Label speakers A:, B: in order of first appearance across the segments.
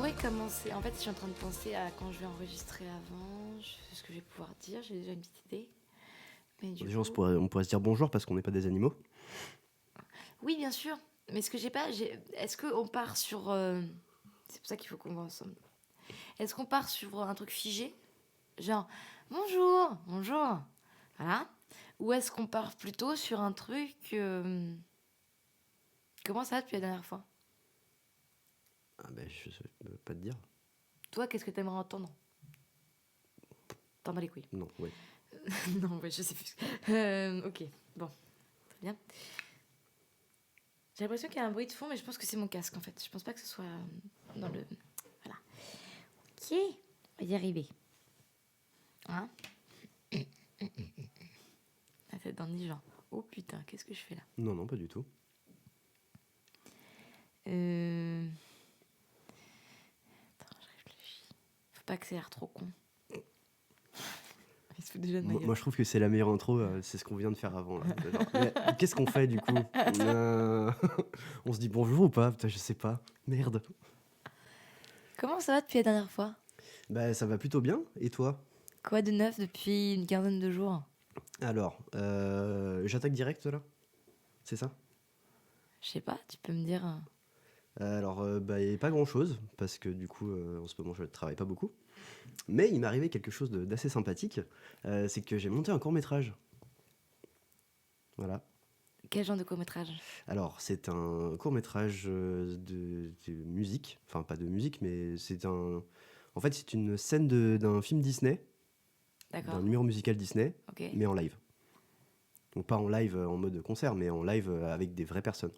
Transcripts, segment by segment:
A: pourrait commencer. En fait, je suis en train de penser à quand je vais enregistrer avant, ce que je vais pouvoir dire. J'ai déjà une petite idée. Mais du
B: Déjà,
A: coup.
B: on pourrait se dire bonjour parce qu'on n'est pas des animaux.
A: Oui, bien sûr. Mais ce que j'ai pas. Est-ce qu'on part sur. C'est pour ça qu'il faut qu'on va ensemble. Est-ce qu'on part sur un truc figé? Genre, bonjour, bonjour. Voilà. Ou est-ce qu'on part plutôt sur un truc. Comment ça va depuis la dernière fois?
B: Ah ben, je sais pas te dire.
A: Toi, qu'est-ce que t'aimerais entendre? T'en bats les couilles.
B: Non, ouais.
A: Non, ouais, je sais plus. Ok, bon, très bien. J'ai l'impression qu'il y a un bruit de fond, mais je pense que c'est mon casque en fait. Je pense pas que ce soit dans le. Voilà. Ok, on va y arriver. Hein? La tête d'un nid, genre. Oh putain, qu'est-ce que je fais là?
B: Non, non, pas du tout.
A: Euh... Attends, je réfléchis. Faut pas que ça ait l'air trop con. Il se fout déjà de ma gueule.
B: Moi, je trouve que c'est la meilleure intro, c'est ce qu'on vient de faire avant. Là. Genre, mais qu'est-ce qu'on fait du coup? Euh, On se dit bonjour ou pas? Putain, je sais pas. Merde.
A: Comment ça va depuis la dernière fois?
B: Bah, ça va plutôt bien. Et toi?
A: Quoi de neuf depuis une quinzaine de jours?
B: Alors, j'attaque direct là? C'est ça?
A: Je sais pas, tu peux me dire.
B: Alors, bah, il n'y a pas grand-chose, parce que du coup, en ce moment, je ne travaille pas beaucoup. Mais il m'est arrivé quelque chose d'assez sympathique, c'est que j'ai monté un court-métrage. Voilà.
A: Quel genre de court-métrage?
B: Alors, c'est un court-métrage de musique. Enfin, pas de musique, mais c'est un... En fait, c'est une scène d'un film Disney, d'un
A: D'accord,
B: numéro musical Disney,
A: ok.
B: mais en live. Donc pas en live en mode concert, mais en live avec des vraies personnes.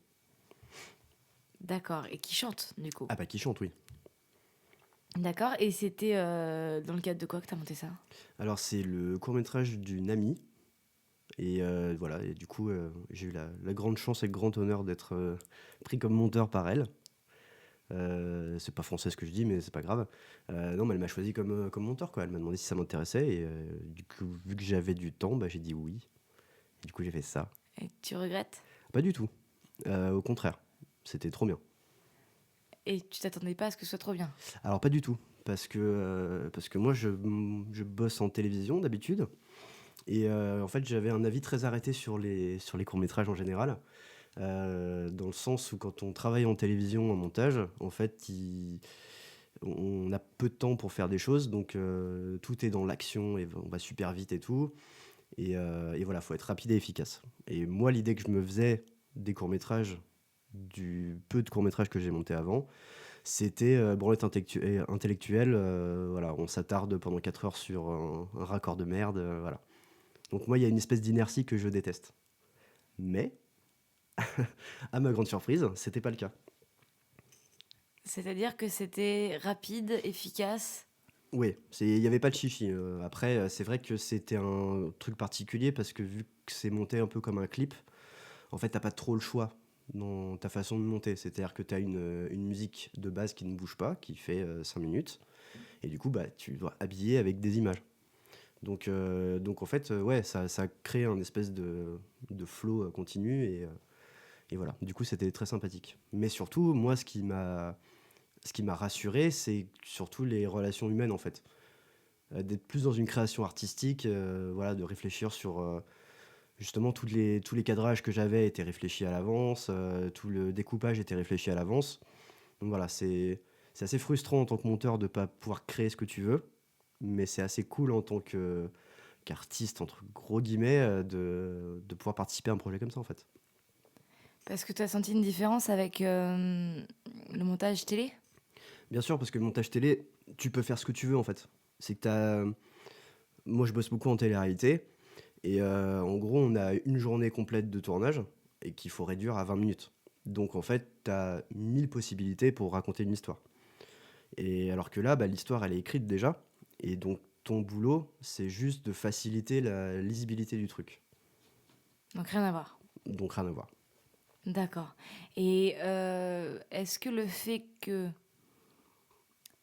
A: D'accord, et qui chante du coup?
B: Ah bah qui chante, oui.
A: D'accord, et c'était dans le cadre de quoi que t'as monté ça?
B: Alors c'est le court-métrage d'une amie. Et voilà, et du coup, j'ai eu la grande chance et le grand honneur d'être pris comme monteur par elle. C'est pas français ce que je dis, mais c'est pas grave. Non, mais elle m'a choisi comme monteur, quoi. Elle m'a demandé si ça m'intéressait, et du coup, vu que j'avais du temps, bah, j'ai dit oui. Et du coup, j'ai fait ça.
A: Et tu regrettes?
B: Pas du tout. Au contraire, c'était trop bien.
A: Et tu t'attendais pas à ce que ce soit trop bien?
B: Alors, pas du tout, parce que moi, je bosse en télévision d'habitude. Et en fait, j'avais un avis très arrêté sur les courts-métrages en général. Dans le sens où quand on travaille en télévision, en montage, en fait, on a peu de temps pour faire des choses, donc tout est dans l'action et on va super vite et tout. Et voilà, faut être rapide et efficace. Et moi, l'idée que je me faisais des courts-métrages, du peu de courts-métrages que j'ai monté avant, c'était branlette intellectuelle. Voilà, on s'attarde pendant 4 heures sur un raccord de merde. Voilà. Donc moi, il y a une espèce d'inertie que je déteste. Mais à ma grande surprise, c'était pas le cas.
A: C'est-à-dire que c'était rapide, efficace.
B: Oui, il n'y avait pas de chichi. Après, c'est vrai que c'était un truc particulier parce que vu que c'est monté un peu comme un clip, en fait, t'as pas trop le choix dans ta façon de monter. C'est-à-dire que tu as une musique de base qui ne bouge pas, qui fait 5 minutes, et du coup, bah, tu dois habiller avec des images. Donc en fait, ouais, ça crée un espèce de flow continu, et voilà. Du coup, c'était très sympathique. Mais surtout, moi, ce qui m'a rassuré, c'est surtout les relations humaines, en fait. D'être plus dans une création artistique, voilà, de réfléchir sur justement tous les cadrages que j'avais étaient réfléchis à l'avance, tout le découpage était réfléchi à l'avance. Donc voilà, c'est assez frustrant en tant que monteur de ne pas pouvoir créer ce que tu veux, mais c'est assez cool en tant qu'artiste, entre gros guillemets, de pouvoir participer à un projet comme ça, en fait.
A: Parce que tu as senti une différence avec le montage télé?
B: Bien sûr, parce que le montage télé, tu peux faire ce que tu veux, en fait. C'est que t'as... Moi, je bosse beaucoup en télé-réalité. Et en gros, on a une journée complète de tournage et qu'il faut réduire à 20 minutes. Donc en fait, tu as 1000 possibilités pour raconter une histoire. Et alors que là, bah, l'histoire, elle est écrite déjà. Et donc ton boulot, c'est juste de faciliter la lisibilité du truc.
A: Donc rien à voir.
B: Donc rien à voir.
A: D'accord. Et est-ce que le fait que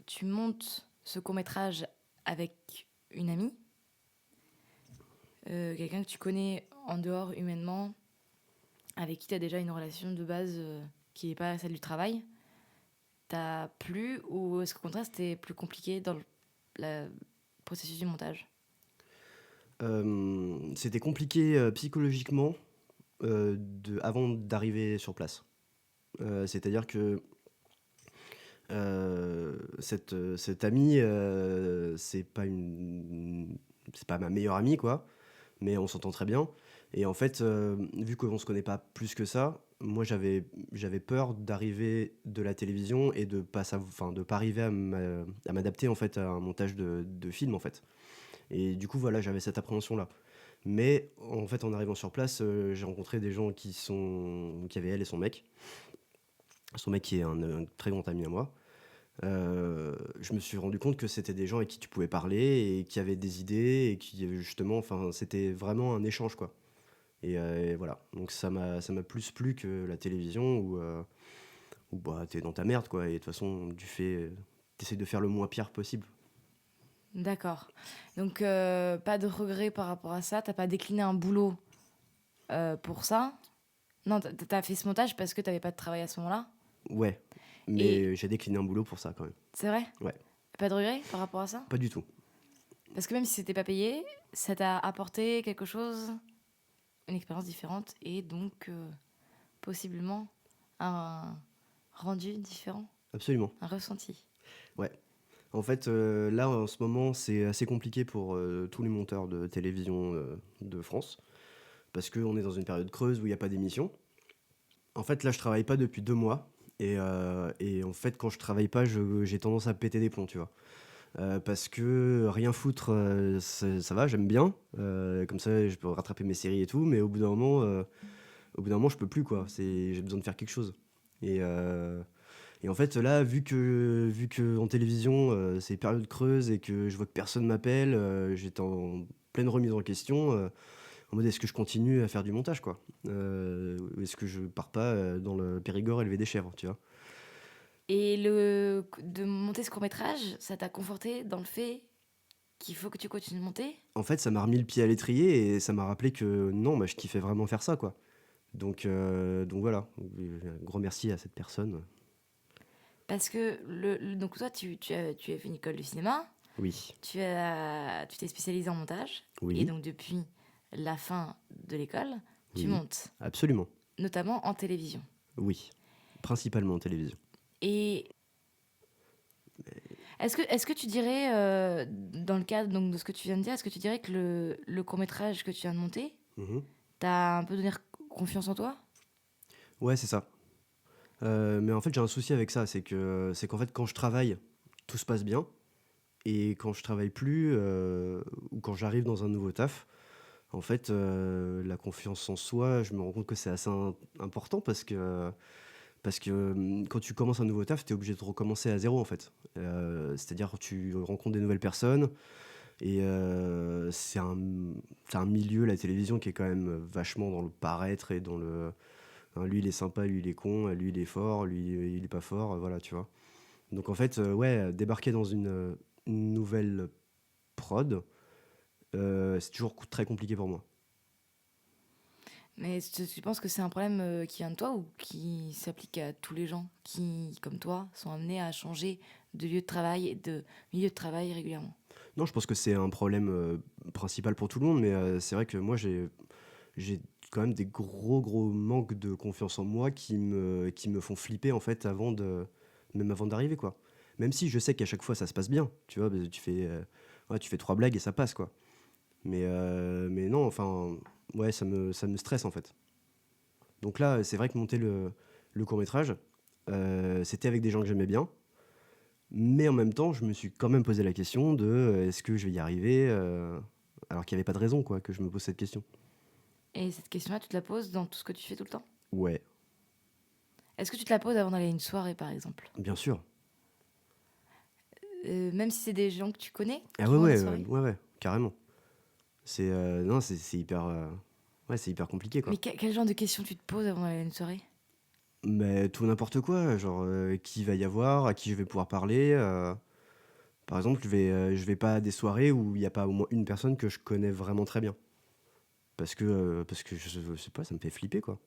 A: tu montes ce court-métrage avec une amie, quelqu'un que tu connais en dehors humainement, avec qui tu as déjà une relation de base qui n'est pas celle du travail, t'a plu ou est-ce qu'au contraire c'était plus compliqué dans le processus du montage?
B: C'était compliqué psychologiquement avant d'arriver sur place. C'est-à-dire que cette amie, c'est pas ma meilleure amie, quoi, mais on s'entend très bien. Et en fait, vu qu'on se connaît pas plus que ça, moi j'avais peur d'arriver de la télévision et de pas arriver à m'adapter en fait à un montage de film en fait. Et du coup voilà, j'avais cette appréhension là. Mais en fait, en arrivant sur place, j'ai rencontré des gens qui avaient elle et son mec qui est un très grand ami à moi. Je me suis rendu compte que c'était des gens avec qui tu pouvais parler et qui avaient des idées et qui justement, enfin, c'était vraiment un échange quoi. Et voilà, donc ça m'a plus plu que la télévision où bah, t'es dans ta merde quoi. Et de toute façon, t'essayes de faire le moins pire possible.
A: D'accord. Donc, pas de regret par rapport à ça. T'as pas décliné un boulot pour ça? Non, t'as fait ce montage parce que t'avais pas de travail à ce moment-là?
B: Ouais,
A: Et
B: mais j'ai décliné un boulot pour ça quand même.
A: c'est vrai?
B: Ouais,
A: Pas de regret par rapport à ça?
B: pas du tout.
A: Parce que même si c'était pas payé, ça t'a apporté quelque chose, une expérience différente et donc possiblement un rendu différent,
B: Absolument.
A: un ressenti.
B: Ouais. En fait, là, en ce moment, c'est assez compliqué pour tous les monteurs de télévision de France, parce qu'on est dans une période creuse où il n'y a pas d'émission. En fait, là, je travaille pas depuis 2 mois, et en fait, quand je travaille pas, j'ai tendance à péter des plombs, tu vois. Parce que rien foutre, ça va, j'aime bien. Comme ça, je peux rattraper mes séries et tout, mais au bout d'un moment, je peux plus, quoi. J'ai besoin de faire quelque chose. Et, euh, et en fait, là, vu que en télévision, c'est période creuse et que je vois que personne m'appelle, j'étais en pleine remise en question, en mode est-ce que je continue à faire du montage, quoi? Ou est-ce que je pars pas dans le Périgord élever des chèvres, tu vois?
A: Et de monter ce court-métrage, ça t'a conforté dans le fait qu'il faut que tu continues de monter?
B: En fait, ça m'a remis le pied à l'étrier et ça m'a rappelé que non, bah, je kiffais vraiment faire ça, quoi. Donc voilà, un grand merci à cette personne.
A: Parce que donc toi, tu as fait une école de cinéma,
B: Oui,
A: tu t'es spécialisé en montage, et
B: oui,
A: donc depuis la fin de l'école, tu
B: oui,
A: montes,
B: absolument,
A: notamment en télévision.
B: oui, principalement en télévision.
A: Et est-ce que tu dirais, dans le cadre donc, de ce que tu viens de dire, est-ce que tu dirais que le court-métrage que tu viens de monter,
B: Mhm.
A: t'as un peu donné confiance en toi?
B: Ouais, c'est ça. Mais en fait, j'ai un souci avec ça, c'est qu'en fait, quand je travaille, tout se passe bien, et quand je travaille plus, ou quand j'arrive dans un nouveau taf, en fait, la confiance en soi, je me rends compte que c'est assez important parce que quand tu commences un nouveau taf, tu es obligé de recommencer à zéro, en fait. C'est-à-dire que tu rencontres des nouvelles personnes et c'est un milieu, la télévision, qui est quand même vachement dans le paraître et dans le hein, lui il est sympa, lui il est con, lui il est fort, lui il est pas fort, voilà, tu vois. Donc en fait, ouais, débarquer dans une nouvelle prod, c'est toujours très compliqué pour moi.
A: Mais tu penses que c'est un problème qui vient de toi ou qui s'applique à tous les gens qui, comme toi, sont amenés à changer de lieu de travail et de milieu de travail régulièrement?
B: Non, je pense que c'est un problème principal pour tout le monde, mais c'est vrai que moi j'ai quand même des gros manques de confiance en moi qui me font flipper en fait même avant d'arriver, quoi. Même si je sais qu'à chaque fois ça se passe bien, tu vois, parce que ouais, tu fais 3 blagues et ça passe, quoi. Mais non, enfin, ouais, ça me stresse en fait. Donc là, c'est vrai que monter le court-métrage, c'était avec des gens que j'aimais bien, mais en même temps, je me suis quand même posé la question de est-ce que je vais y arriver alors qu'il n'y avait pas de raison, quoi, que je me pose cette question.
A: Et cette question-là, tu te la poses dans tout ce que tu fais tout le temps?
B: Ouais,
A: Est-ce que tu te la poses avant d'aller à une soirée, par exemple?
B: bien sûr.
A: Même si c'est des gens que tu connais
B: Ah
A: qui
B: ouais,
A: vont à des
B: ouais,
A: soirées?
B: ouais, ouais, carrément. Non, c'est hyper, ouais, c'est hyper compliqué,
A: Mais
B: quoi.
A: quel genre de questions tu te poses avant d'aller à une soirée?
B: Mais tout n'importe quoi, genre qui va y avoir, à qui je vais pouvoir parler. Par exemple, je vais pas à des soirées où il n'y a pas au moins une personne que je connais vraiment très bien. Parce que je sais pas, ça me fait flipper, quoi.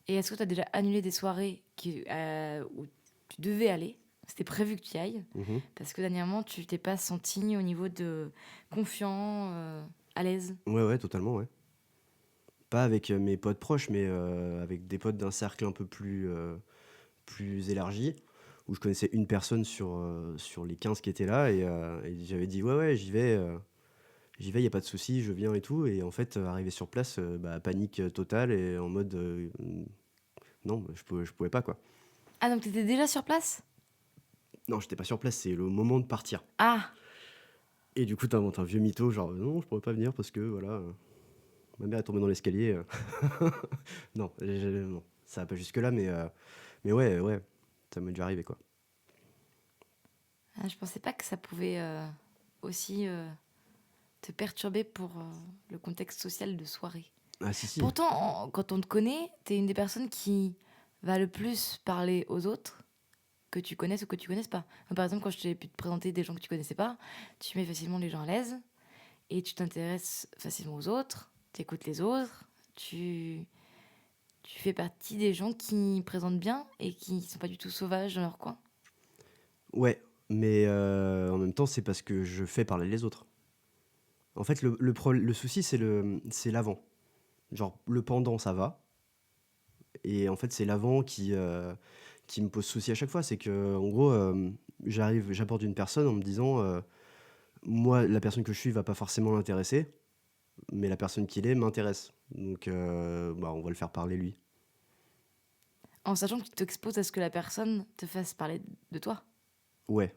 A: Et est-ce que tu as déjà annulé des soirées où tu devais aller, c'était prévu que tu y ailles,
B: Mhm.
A: parce que dernièrement, tu t'es pas senti au niveau de confiant, à l'aise.
B: Ouais, ouais, totalement, ouais. Pas avec mes potes proches, mais avec des potes d'un cercle un peu plus élargi, où je connaissais une personne sur les 15 qui étaient là, et j'avais dit, ouais, ouais, j'y vais, y a pas de souci, je viens et tout. Et en fait, arrivé sur place, bah, panique totale et en mode, non, je pouvais pas, quoi.
A: Ah, donc t'étais déjà sur place?
B: Non, j'étais pas sur place, c'est le moment de partir.
A: Ah,
B: Et du coup, t'inventes un vieux mytho, genre, non, je pourrais pas venir parce que, voilà, ma mère est tombée dans l'escalier. Non, non, ça va pas jusque-là, mais ouais, ouais, ça m'est déjà arrivé, quoi.
A: ah, je pensais pas que ça pouvait aussi te perturber pour le contexte social de soirée.
B: Ah, si, si.
A: Pourtant, quand on te connaît, t'es une des personnes qui va le plus parler aux autres, que tu connaisses ou que tu connaisses pas. Par exemple, quand je t'ai pu te présenter des gens que tu connaissais pas, tu mets facilement les gens à l'aise et tu t'intéresses facilement aux autres, tu écoutes les autres, tu fais partie des gens qui présentent bien et qui sont pas du tout sauvages dans leur coin.
B: Ouais, mais en même temps, c'est parce que je fais parler les autres. En fait, le souci, c'est l'avant. Genre, le pendant, ça va. Et en fait, c'est l'avant qui me pose souci à chaque fois. C'est que, en gros, j'aborde une personne en me disant, moi, la personne que je suis va pas forcément l'intéresser, mais la personne qu'il est m'intéresse. Donc, bah, on va le faire parler lui.
A: En sachant que tu t'exposes à ce que la personne te fasse parler de toi.
B: Ouais.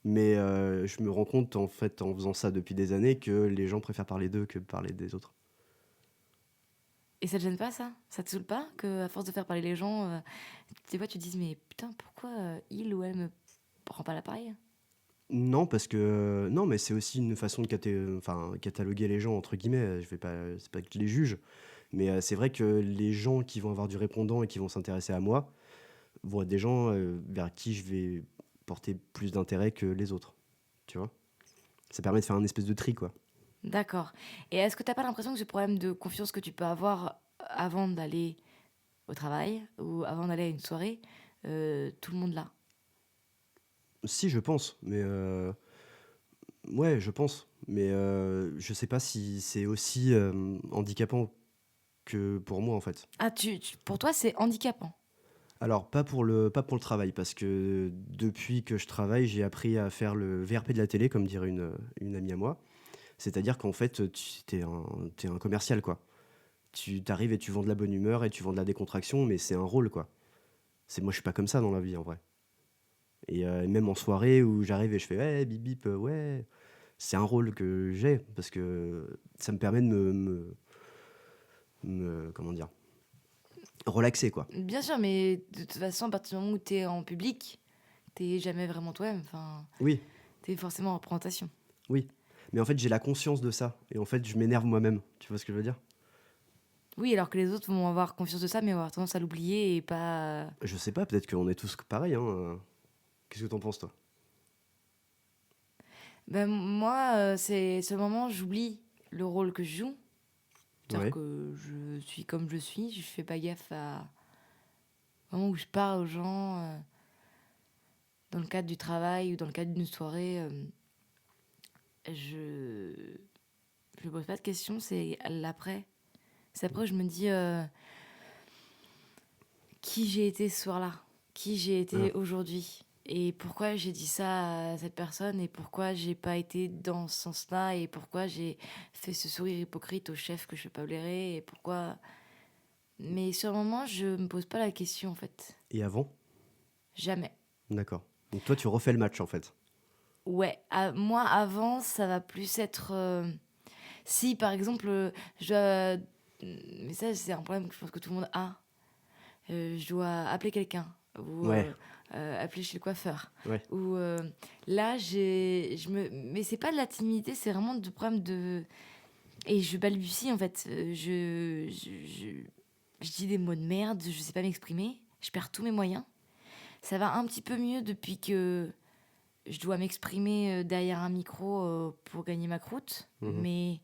B: Mais je me rends compte, en fait, en faisant ça depuis des années, que les gens préfèrent parler d'eux que parler des autres.
A: Et ça te gêne pas, ça? Ça te saoule pas que à force de faire parler les gens, des fois tu te dises mais putain pourquoi il ou elle me prend pas l'appareil?
B: Non, parce que non, mais c'est aussi une façon de enfin, cataloguer les gens entre guillemets. Je vais pas, c'est pas que je les juge, mais c'est vrai que les gens qui vont avoir du répondant et qui vont s'intéresser à moi vont être des gens vers qui je vais porter plus d'intérêt que les autres. Tu vois? Ça permet de faire un espèce de tri, quoi.
A: D'accord. Et est-ce que t'as pas l'impression que ce problème de confiance que tu peux avoir avant d'aller au travail ou avant d'aller à une soirée, tout le monde l'a?
B: Si, je pense, mais ouais, je pense, mais je sais pas si c'est aussi handicapant que pour moi, en fait.
A: Ah, pour toi c'est handicapant.
B: Alors, pas pour le travail, parce que depuis que je travaille, j'ai appris à faire le VRP de la télé, comme dirait une amie à moi. C'est-à-dire qu'en fait, t'es un commercial, quoi. Tu t'arrives et tu vends de la bonne humeur et tu vends de la décontraction, mais c'est un rôle, quoi. Moi, je suis pas comme ça dans la vie, en vrai. Et même en soirée où j'arrive et je fais ouais, bip bip, ouais, c'est un rôle que j'ai, parce que ça me permet de comment dire, relaxer, quoi.
A: Bien sûr, mais de toute façon, à partir du moment où t'es en public, t'es jamais vraiment toi-même. Enfin,
B: Oui,
A: t'es forcément en représentation.
B: oui. Mais en fait, j'ai la conscience de ça. Et en fait, je m'énerve moi-même. Tu vois ce que je veux dire?
A: Oui, alors que les autres vont avoir conscience de ça, mais avoir tendance à l'oublier et pas.
B: Je sais pas, peut-être qu'on est tous pareils, hein. Qu'est-ce que t'en penses, toi?
A: Ben, moi, c'est ce moment, j'oublie le rôle que je joue. C'est-à-dire
B: Ouais.
A: que je suis comme je suis, je fais pas gaffe à. Au moment où je parle aux gens, dans le cadre du travail ou dans le cadre d'une soirée, je. Je pose pas de questions, c'est l'après. C'est après que je me dis qui j'ai été ce soir-là, qui j'ai
B: Ah.
A: été aujourd'hui. Et pourquoi j'ai dit ça à cette personne et pourquoi j'ai pas été dans ce sens-là et pourquoi j'ai fait ce sourire hypocrite au chef que je vais pas blairer et pourquoi. Mais sur le moment, je me pose pas la question en fait.
B: Et avant?
A: Jamais.
B: D'accord. Donc toi, tu refais le match, en fait.
A: Ouais, moi avant, ça va plus être. Si par exemple, je dois. Mais ça, c'est un problème que je pense que tout le monde a. Je dois appeler quelqu'un ou
B: Ouais,
A: appeler chez le coiffeur.
B: ouais,
A: Ou là, mais c'est pas de la timidité, c'est vraiment du problème de. Et je balbutie en fait. Je dis des mots de merde, je sais pas m'exprimer, je perds tous mes moyens. Ça va un petit peu mieux depuis que je dois m'exprimer derrière un micro pour gagner ma croûte.
B: mhm,
A: Mais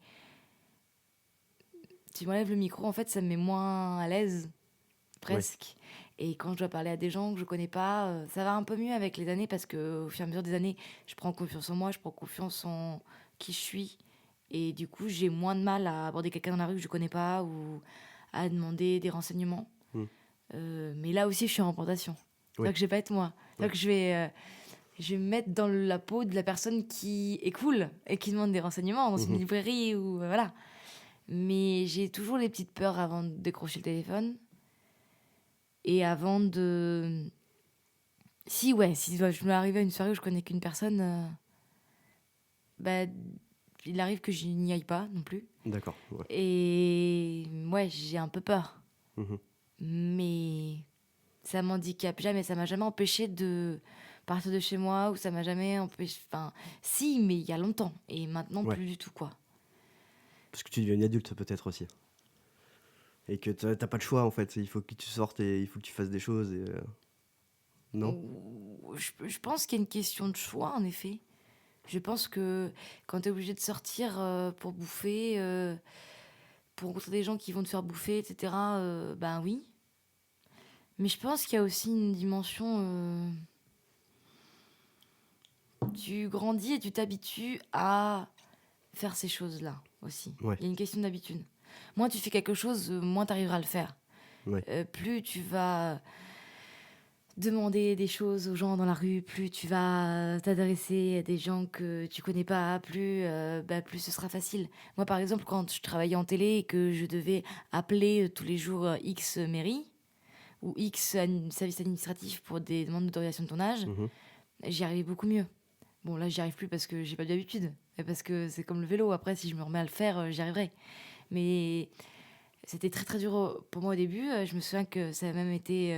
A: si je m'enlève le micro, en fait, ça me met moins à l'aise,
B: ouais.
A: presque. Et quand je dois parler à des gens que je connais pas, ça va un peu mieux avec les années parce que au fur et à mesure des années, je prends confiance en moi, je prends confiance en qui je suis. Et du coup, j'ai moins de mal à aborder quelqu'un dans la rue que je connais pas ou à demander des renseignements.
B: Hmm.
A: Mais là aussi, je suis en représentation.
B: Oui.
A: C'est-à-dire que je vais pas être moi.
B: Oui.
A: C'est-à-dire que je vais me mettre dans la peau de la personne qui est cool et qui demande des renseignements dans une
B: Mhm.
A: librairie ou voilà. Mais j'ai toujours les petites peurs avant de décrocher le téléphone et avant de. Si, ouais, si je m'arrive à une soirée où je connais qu'une personne, bah, il arrive que je n'y aille pas non plus.
B: D'accord. Ouais.
A: Et ouais, j'ai un peu peur.
B: Mhm.
A: Mais ça m'handicape jamais, ça m'a jamais empêché de partir de chez moi ou ça m'a jamais empêché. Enfin, si, mais il y a longtemps. Et maintenant,
B: Ouais.
A: plus du tout, quoi.
B: Parce que tu deviens une adulte peut-être aussi. Et que t'as pas de choix en fait. Il faut que tu sortes et il faut que tu fasses des choses. Et, non?
A: Je pense qu'il y a une question de choix, en effet. Je pense que quand tu es obligé de sortir pour bouffer, pour rencontrer des gens qui vont te faire bouffer, etc., ben oui. Mais je pense qu'il y a aussi une dimension. Tu grandis et tu t'habitues à faire ces choses-là aussi.
B: Ouais.
A: Il y a une question d'habitude. Moins tu fais quelque chose, moins tu arriveras à le faire.
B: Ouais.
A: Plus tu vas demander des choses aux gens dans la rue, plus tu vas t'adresser à des gens que tu connais pas, plus ce sera facile. Moi, par exemple, quand je travaillais en télé et que je devais appeler tous les jours X mairie ou X service administratif pour des demandes d'autorisation de tournage,
B: Mhm.
A: j'y arrivais beaucoup mieux. Bon, là, j'y arrive plus parce que j'ai pas d'habitude. Et parce que c'est comme le vélo. Après, si je me remets à le faire, j'y arriverai. Mais c'était très très dur pour moi au début. Je me souviens que ça a même été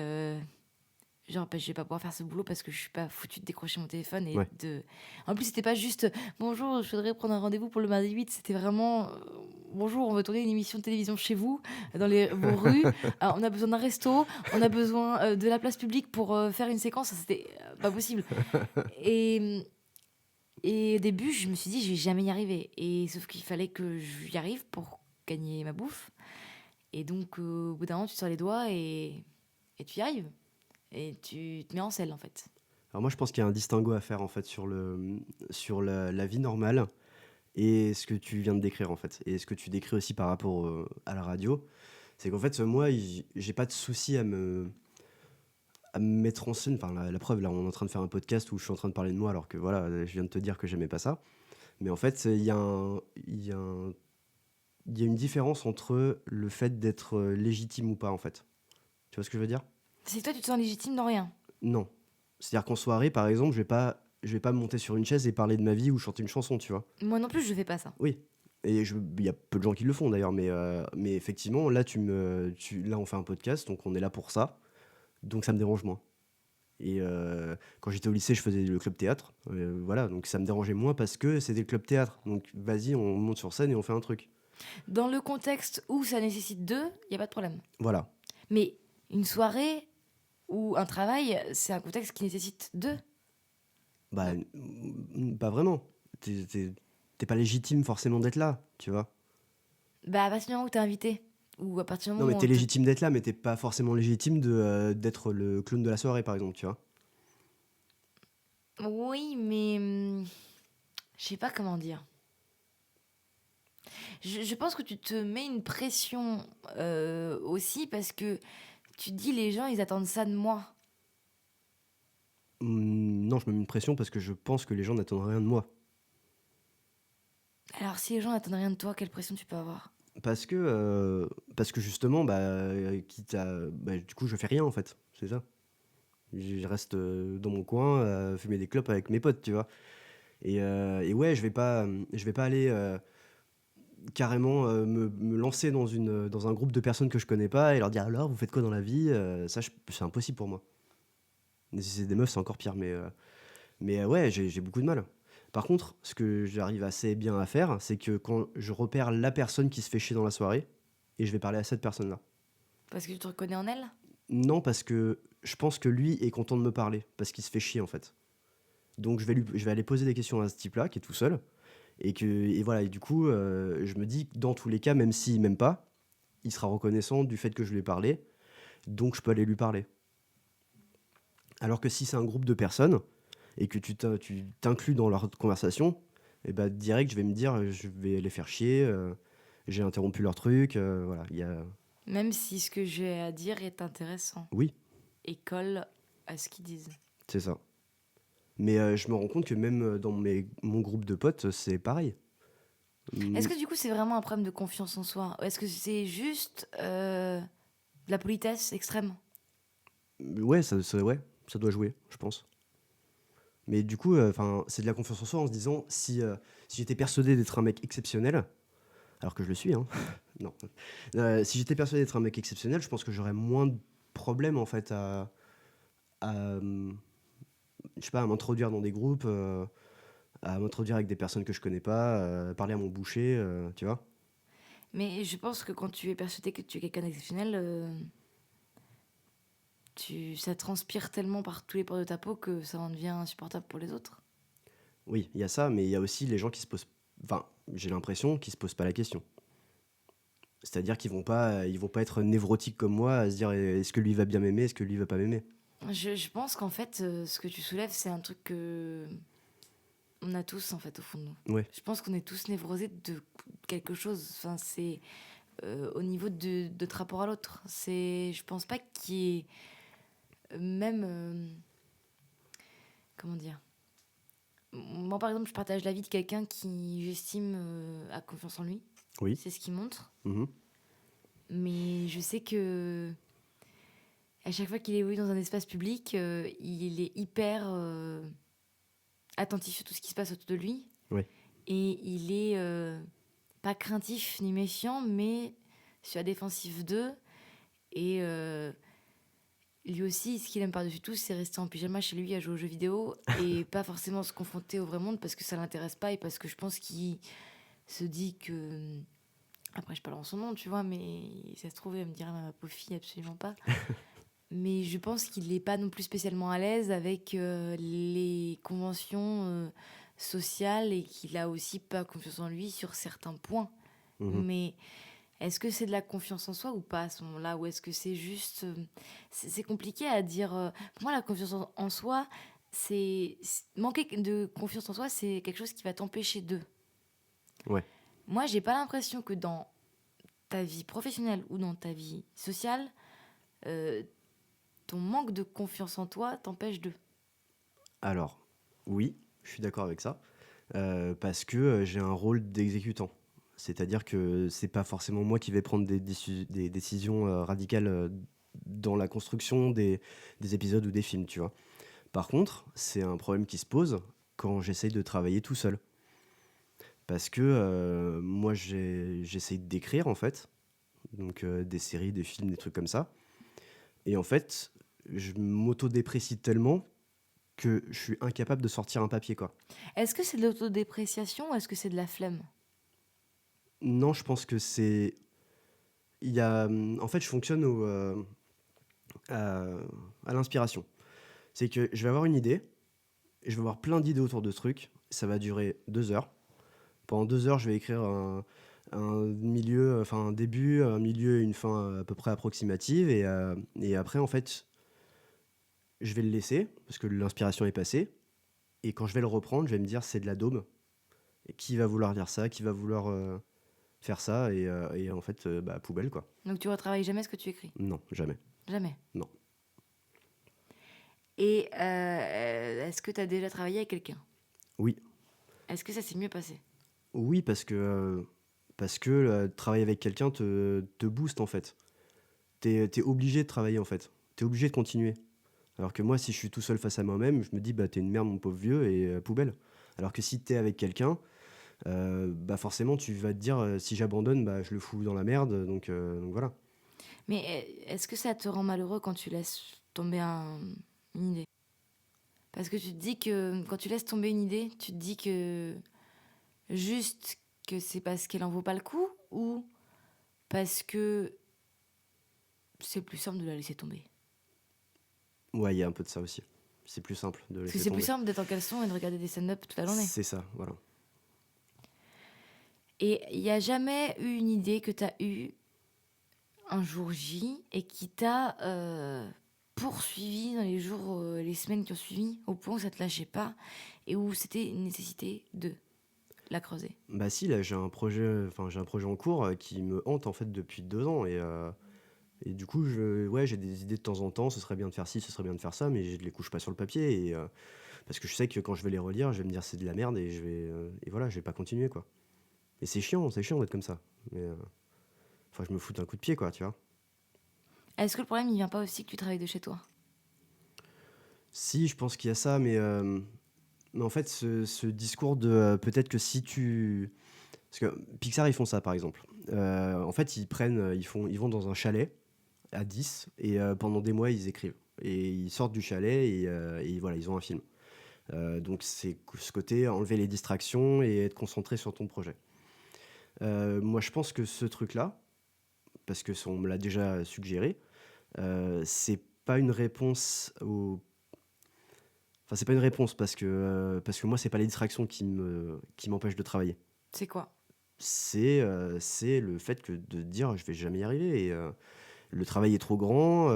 A: genre, bah, je vais pas pouvoir faire ce boulot parce que je suis pas foutue de décrocher mon téléphone et
B: Ouais.
A: de. En plus, c'était pas juste bonjour, je voudrais prendre un rendez-vous pour le mardi 8. C'était vraiment bonjour, on veut tourner une émission de télévision chez vous, dans vos rues. On a besoin d'un resto, on a besoin de la place publique pour faire une séquence. C'était pas possible. Et, et au début, je me suis dit, je vais jamais y arriver. Et sauf qu'il fallait que j'y arrive pour gagner ma bouffe. Et donc, au bout d'un moment, tu te sors les doigts et tu y arrives. Et tu te mets en selle, en fait.
B: Alors moi je pense qu'il y a un distinguo à faire en fait sur la vie normale et ce que tu viens de décrire en fait. Et ce que tu décris aussi par rapport à la radio. C'est qu'en fait moi j'ai pas de souci à me mettre en scène. Enfin la preuve là on est en train de faire un podcast où je suis en train de parler de moi alors que voilà je viens de te dire que j'aimais pas ça. Mais en fait il y a une différence entre le fait d'être légitime ou pas en fait. Tu vois ce que je veux dire?
A: C'est que toi, tu te sens légitime dans rien.
B: Non. C'est-à-dire qu'en soirée, par exemple, je vais pas me monter sur une chaise et parler de ma vie ou chanter une chanson, tu vois.
A: Moi non plus, je fais pas ça.
B: Oui. Et il y a peu de gens qui le font d'ailleurs, mais effectivement, là, là, on fait un podcast, donc on est là pour ça, donc ça me dérange moins. Et quand j'étais au lycée, je faisais le club théâtre, voilà, donc ça me dérangeait moins parce que c'était le club théâtre. Donc vas-y, on monte sur scène et on fait un truc.
A: Dans le contexte où ça nécessite deux, il n'y a pas de problème.
B: Voilà.
A: Mais une soirée ou un travail, c'est un contexte qui nécessite deux.
B: Bah, pas vraiment. T'es pas légitime forcément d'être là, tu vois.
A: Bah, à partir du moment où t'es invité, ou à partir du
B: Non, mais
A: moment où
B: t'es légitime d'être là, mais t'es pas forcément légitime d'être le clown de la soirée, par exemple, tu vois.
A: Oui, mais je sais pas comment dire. Je pense que tu te mets une pression aussi parce que tu te dis les gens, ils attendent ça de moi.
B: Non, je me mets une pression parce que je pense que les gens n'attendent rien de moi.
A: Alors si les gens n'attendent rien de toi, quelle pression tu peux avoir?
B: Parce que justement, du coup, je fais rien en fait. C'est ça. Je reste dans mon coin, fumer des clopes avec mes potes, tu vois. Et ouais, je vais pas aller carrément me lancer dans un groupe de personnes que je connais pas et leur dire alors, vous faites quoi dans la vie? C'est impossible pour moi. Et si c'est des meufs, c'est encore pire. Mais ouais, j'ai beaucoup de mal. Par contre, ce que j'arrive assez bien à faire, c'est que quand je repère la personne qui se fait chier dans la soirée, et je vais parler à cette personne-là.
A: Parce que tu te reconnais en elle?
B: Non, parce que je pense que lui est content de me parler, parce qu'il se fait chier en fait. Donc je vais aller poser des questions à ce type-là, qui est tout seul, et voilà, et du coup, je me dis que dans tous les cas, même s'il m'aime pas, il sera reconnaissant du fait que je lui ai parlé, donc je peux aller lui parler. Alors que si c'est un groupe de personnes et que tu t'inclus dans leur conversation, et bah, direct, je vais me dire, je vais les faire chier, j'ai interrompu leur truc, voilà, il y a...
A: Même si ce que j'ai à dire est intéressant
B: Oui,
A: et colle à ce qu'ils disent.
B: c'est ça. Mais je me rends compte que même dans mon groupe de potes, c'est pareil.
A: Est-ce
B: Mm,
A: que du coup c'est vraiment un problème de confiance en soi? Ou est-ce que c'est juste de la politesse extrême?
B: ouais, ouais, ça doit jouer, je pense. Mais du coup, enfin, c'est de la confiance en soi en se disant, si j'étais persuadé d'être un mec exceptionnel, alors que je le suis, hein, non. Si j'étais persuadé d'être un mec exceptionnel, je pense que j'aurais moins de problèmes en fait à, je sais pas, à m'introduire dans des groupes, à m'introduire avec des personnes que je connais pas, parler à mon boucher, tu vois.
A: Mais je pense que quand tu es persuadé que tu es quelqu'un d'exceptionnel, ça transpire tellement par tous les pores de ta peau que ça en devient insupportable pour les autres.
B: Oui, il y a ça, mais il y a aussi les gens qui se posent, enfin, j'ai l'impression qu'ils se posent pas la question. C'est-à-dire ils vont pas être névrotiques comme moi à se dire est-ce que lui va bien m'aimer, est-ce que lui va pas m'aimer.
A: Je pense qu'en fait, ce que tu soulèves, c'est un truc que on a tous en fait au fond de nous.
B: Ouais,
A: Je pense qu'on est tous névrosés de quelque chose. Enfin, c'est au niveau de notre rapport à l'autre. Je pense pas qu'il y ait même, comment dire. Moi, par exemple, je partage l'avis de quelqu'un qui, j'estime, a confiance en lui.
B: oui,
A: C'est ce qu'il montre.
B: mhm,
A: Mais je sais que à chaque fois qu'il évolue dans un espace public, il est hyper attentif sur tout ce qui se passe autour de lui.
B: ouais,
A: Et il est pas craintif ni méfiant, mais sur la défensive d'eux. Et lui aussi, ce qu'il aime par-dessus tout, c'est rester en pyjama chez lui à jouer aux jeux vidéo et pas forcément se confronter au vrai monde parce que ça l'intéresse pas et parce que je pense qu'il se dit que. Après, je parle en son nom, tu vois, mais ça se trouve, elle me dirait ma pauvre fille, absolument pas. Mais je pense qu'il n'est pas non plus spécialement à l'aise avec les conventions sociales et qu'il a aussi pas confiance en lui sur certains points.
B: mhm.
A: Mais est-ce que c'est de la confiance en soi ou pas à ce moment-là? Ou est-ce que c'est juste... c'est compliqué à dire. Pour moi, la confiance en soi, manquer de confiance en soi, c'est quelque chose qui va t'empêcher de.
B: Ouais.
A: Moi, j'ai pas l'impression que dans ta vie professionnelle ou dans ta vie sociale, euh, ton manque de confiance en toi t'empêche de.
B: Alors, oui, je suis d'accord avec ça, parce que j'ai un rôle d'exécutant. C'est-à-dire que c'est pas forcément moi qui vais prendre des décisions radicales dans la construction des épisodes ou des films, tu vois. Par contre, c'est un problème qui se pose quand j'essaye de travailler tout seul. Parce que moi, j'essaye d'écrire, en fait, donc des séries, des films, des trucs comme ça. Et en fait, je m'auto-déprécie tellement que je suis incapable de sortir un papier, quoi.
A: Est-ce que c'est de l'autodépréciation ou est-ce que c'est de la flemme?
B: Non, je pense que c'est... Il y a... En fait, je fonctionne à, à l'inspiration. C'est que je vais avoir une idée, je vais avoir plein d'idées autour de ce truc, ça va durer 2 heures. Pendant 2 heures, je vais écrire un milieu, enfin un début, un milieu et une fin à peu près approximative. Et après, en fait, je vais le laisser, parce que l'inspiration est passée. Et quand je vais le reprendre, je vais me dire, c'est de la daube. Et qui va vouloir lire ça? Qui va vouloir faire ça? Et en fait, bah, poubelle, quoi.
A: Donc tu retravailles jamais ce que tu écris?
B: Non, jamais.
A: Jamais.
B: Non.
A: Et est-ce que tu as déjà travaillé avec quelqu'un?
B: Oui.
A: Est-ce que ça s'est mieux passé?
B: Oui, parce que travailler avec quelqu'un te booste, en fait. T'es obligé de travailler, en fait. T'es obligé de continuer. Alors que moi, si je suis tout seul face à moi-même, je me dis, bah, t'es une merde, mon pauvre vieux, et poubelle. Alors que si t'es avec quelqu'un, bah, forcément, tu vas te dire, si j'abandonne, bah, je le fous dans la merde, donc voilà.
A: Mais est-ce que ça te rend malheureux quand tu laisses tomber une idée? Parce que tu te dis que quand tu laisses tomber une idée, tu te dis que juste que c'est parce qu'elle en vaut pas le coup ou parce que c'est plus simple de la laisser tomber?
B: Ouais, il y a un peu de ça aussi. C'est plus simple de
A: Parce que
B: laisser
A: c'est plus
B: tomber.
A: simple d'être en caleçon et de regarder des stand-up toute la journée.
B: C'est ça, voilà.
A: Et il n'y a jamais eu une idée que tu as eue un jour J et qui t'a poursuivi dans les jours, les semaines qui ont suivi, au point où ça te lâchait pas et où c'était une nécessité de la creuser?
B: Bah si, là, j'ai un projet en cours qui me hante en fait depuis 2 ans et du coup, ouais, j'ai des idées de temps en temps, ce serait bien de faire ci, ce serait bien de faire ça, mais je les couche pas sur le papier parce que je sais que quand je vais les relire, je vais me dire c'est de la merde et voilà, je vais pas continuer quoi. Et c'est chiant d'être comme ça. Mais enfin, je me fous un coup de pied quoi, tu vois.
A: Est-ce que le problème, il vient pas aussi que tu travailles de chez toi?
B: Si, je pense qu'il y a ça, mais en fait, ce discours de peut-être que si tu. Parce que Pixar, ils font ça, par exemple. En fait, ils vont dans un chalet à 10 et pendant des mois, ils écrivent. Et ils sortent du chalet et voilà, ils ont un film. Donc, c'est ce côté enlever les distractions et être concentré sur ton projet. Moi, je pense que ce truc-là, parce que on me l'a déjà suggéré, c'est pas une réponse au. Enfin, c'est pas une réponse parce que moi, c'est pas les distractions qui m'empêchent de travailler.
A: C'est quoi?
B: C'est le fait que de dire je vais jamais y arriver et le travail est trop grand,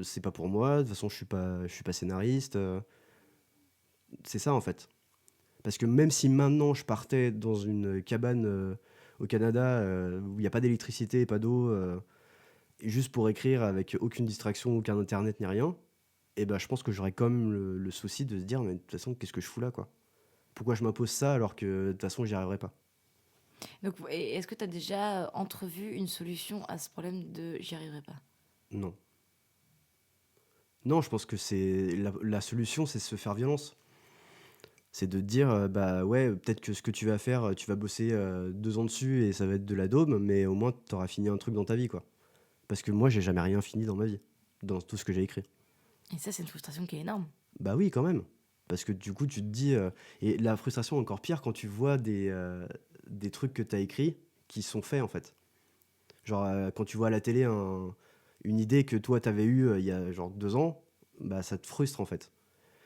B: c'est pas pour moi, de toute façon je suis pas scénariste, c'est ça en fait. Parce que même si maintenant je partais dans une cabane au Canada où il y a pas d'électricité, pas d'eau, et juste pour écrire avec aucune distraction, aucun internet ni rien, et ben je pense que j'aurais quand même le souci de se dire mais de toute façon qu'est-ce que je fous là quoi? Pourquoi je m'impose ça alors que de toute façon j'y arriverai pas?
A: Donc, est-ce que tu as déjà entrevu une solution à ce problème de j'y arriverai pas?
B: Non. Non, je pense que c'est la solution, c'est se faire violence. C'est de dire, bah ouais, peut-être que ce que tu vas faire, tu vas bosser 2 ans dessus et ça va être de la daube, mais au moins tu auras fini un truc dans ta vie, quoi. Parce que moi, j'ai jamais rien fini dans ma vie, dans tout ce que j'ai écrit.
A: Et ça, c'est une frustration qui est énorme.
B: Bah oui, quand même. Parce que du coup, tu te dis, et la frustration est encore pire quand tu vois des trucs que tu as écrits qui sont faits, en fait. Genre, quand tu vois à la télé une idée que toi, tu avais eue il y a genre 2 ans, bah ça te frustre, en fait.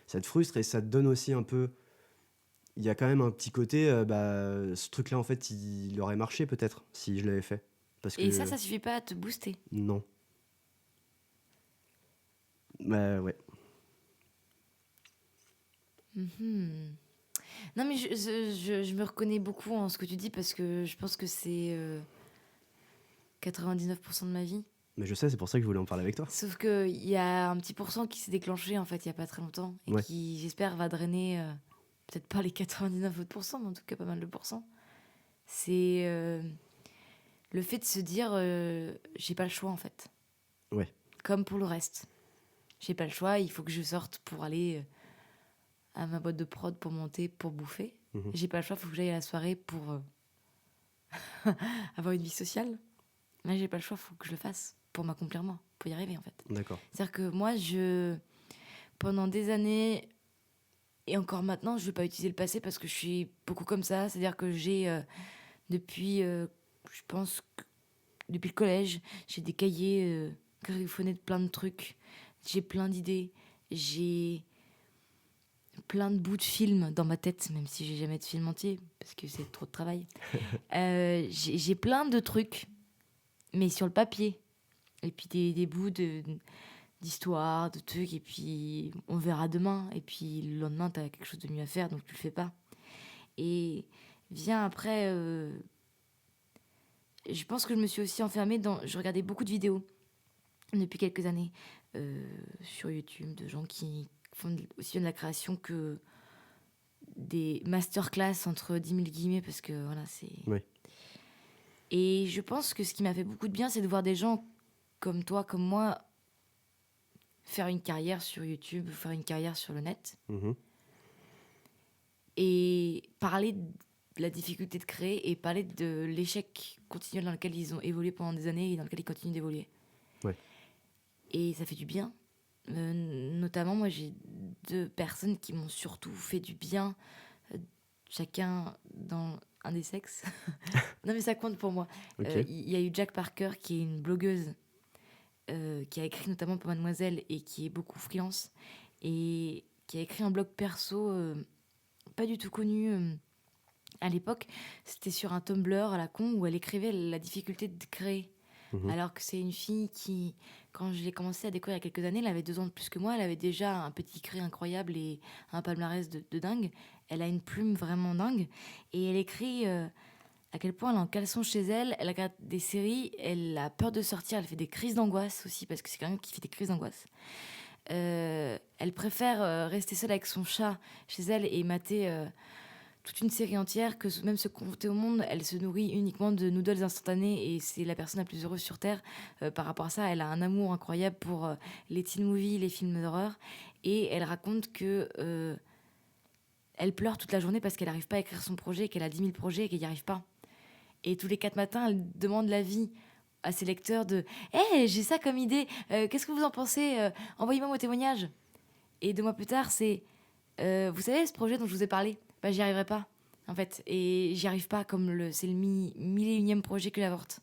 B: Ça te frustre et ça te donne aussi un peu. Il y a quand même un petit côté, bah, ce truc-là, en fait, il aurait marché peut-être si je l'avais fait. Parce
A: Et ça,
B: que
A: ça suffit pas à te booster.
B: non. Bah ouais.
A: Mhm. Non, mais je me reconnais beaucoup en ce que tu dis parce que je pense que c'est 99% de ma vie.
B: Mais je sais, c'est pour ça que je voulais en parler avec toi.
A: Sauf qu'il y a un petit pourcent qui s'est déclenché en fait il y a pas très longtemps et
B: Ouais.
A: qui, j'espère, va drainer peut-être pas les 99 autres pourcents, mais en tout cas pas mal de pourcents. C'est le fait de se dire j'ai pas le choix en fait.
B: Ouais.
A: Comme pour le reste. J'ai pas le choix, il faut que je sorte pour aller à ma boîte de prod pour monter, pour bouffer.
B: Mhm.
A: J'ai pas le choix, il faut que j'aille à la soirée pour avoir une vie sociale. Là, j'ai pas le choix, il faut que je le fasse pour m'accomplir moi, pour y arriver en fait.
B: D'accord.
A: C'est-à-dire que moi, pendant des années, et encore maintenant, je vais pas utiliser le passé parce que je suis beaucoup comme ça. C'est-à-dire que j'ai, depuis, je pense, depuis le collège, j'ai des cahiers griffonnés de plein de trucs. J'ai plein d'idées. J'ai plein de bouts de films dans ma tête, même si j'ai jamais de film entier, parce que c'est trop de travail. J'ai plein de trucs, mais sur le papier. Et puis des bouts d'histoire, de trucs, et puis on verra demain. Et puis le lendemain, t'as quelque chose de mieux à faire, donc tu le fais pas. Et vient après, je pense que je me suis aussi enfermée dans. Je regardais beaucoup de vidéos depuis quelques années sur YouTube de gens qui font aussi bien de la création que des masterclass entre 10 000 guillemets, parce que voilà, c'est.
B: Ouais.
A: Et je pense que ce qui m'a fait beaucoup de bien, c'est de voir des gens comme toi, comme moi, faire une carrière sur YouTube, faire une carrière sur le net,
B: Mhm.
A: et parler de la difficulté de créer et parler de l'échec continuel dans lequel ils ont évolué pendant des années et dans lequel ils continuent d'évoluer.
B: Ouais.
A: Et ça fait du bien. Notamment, moi, j'ai 2 personnes qui m'ont surtout fait du bien, chacun dans un des sexes. Non, mais ça compte pour moi.
B: Ok.
A: Il y a eu Jack Parker, qui est une blogueuse, qui a écrit notamment pour Mademoiselle et qui est beaucoup freelance, et qui a écrit un blog perso pas du tout connu à l'époque. C'était sur un Tumblr à la con où elle écrivait la difficulté de créer.
B: Mhm.
A: Alors que c'est une fille qui quand je l'ai commencé à découvrir il y a quelques années, elle avait 2 ans de plus que moi. Elle avait déjà un petit cri incroyable et un palmarès de dingue. Elle a une plume vraiment dingue. Et elle écrit à quel point elle est en caleçon chez elle. Elle regarde des séries, elle a peur de sortir. Elle fait des crises d'angoisse aussi, parce que c'est quelqu'un qui fait des crises d'angoisse. Elle préfère rester seule avec son chat chez elle et mater toute une série entière que même se confronter au monde. Elle se nourrit uniquement de noodles instantanés et c'est la personne la plus heureuse sur Terre. Par rapport à ça, elle a un amour incroyable pour les teen movies, les films d'horreur. Et elle raconte que elle pleure toute la journée parce qu'elle n'arrive pas à écrire son projet, qu'elle a 10 000 projets et qu'elle n'y arrive pas. Et tous les 4 matins, elle demande l'avis à ses lecteurs de Hey, j'ai ça comme idée, qu'est-ce que vous en pensez Envoyez-moi vos témoignages. Et 2 mois plus tard, c'est vous savez, ce projet dont je vous ai parlé, bah, j'y arriverai pas, en fait. Et j'y arrive pas, c'est le 1001e projet que j'avorte.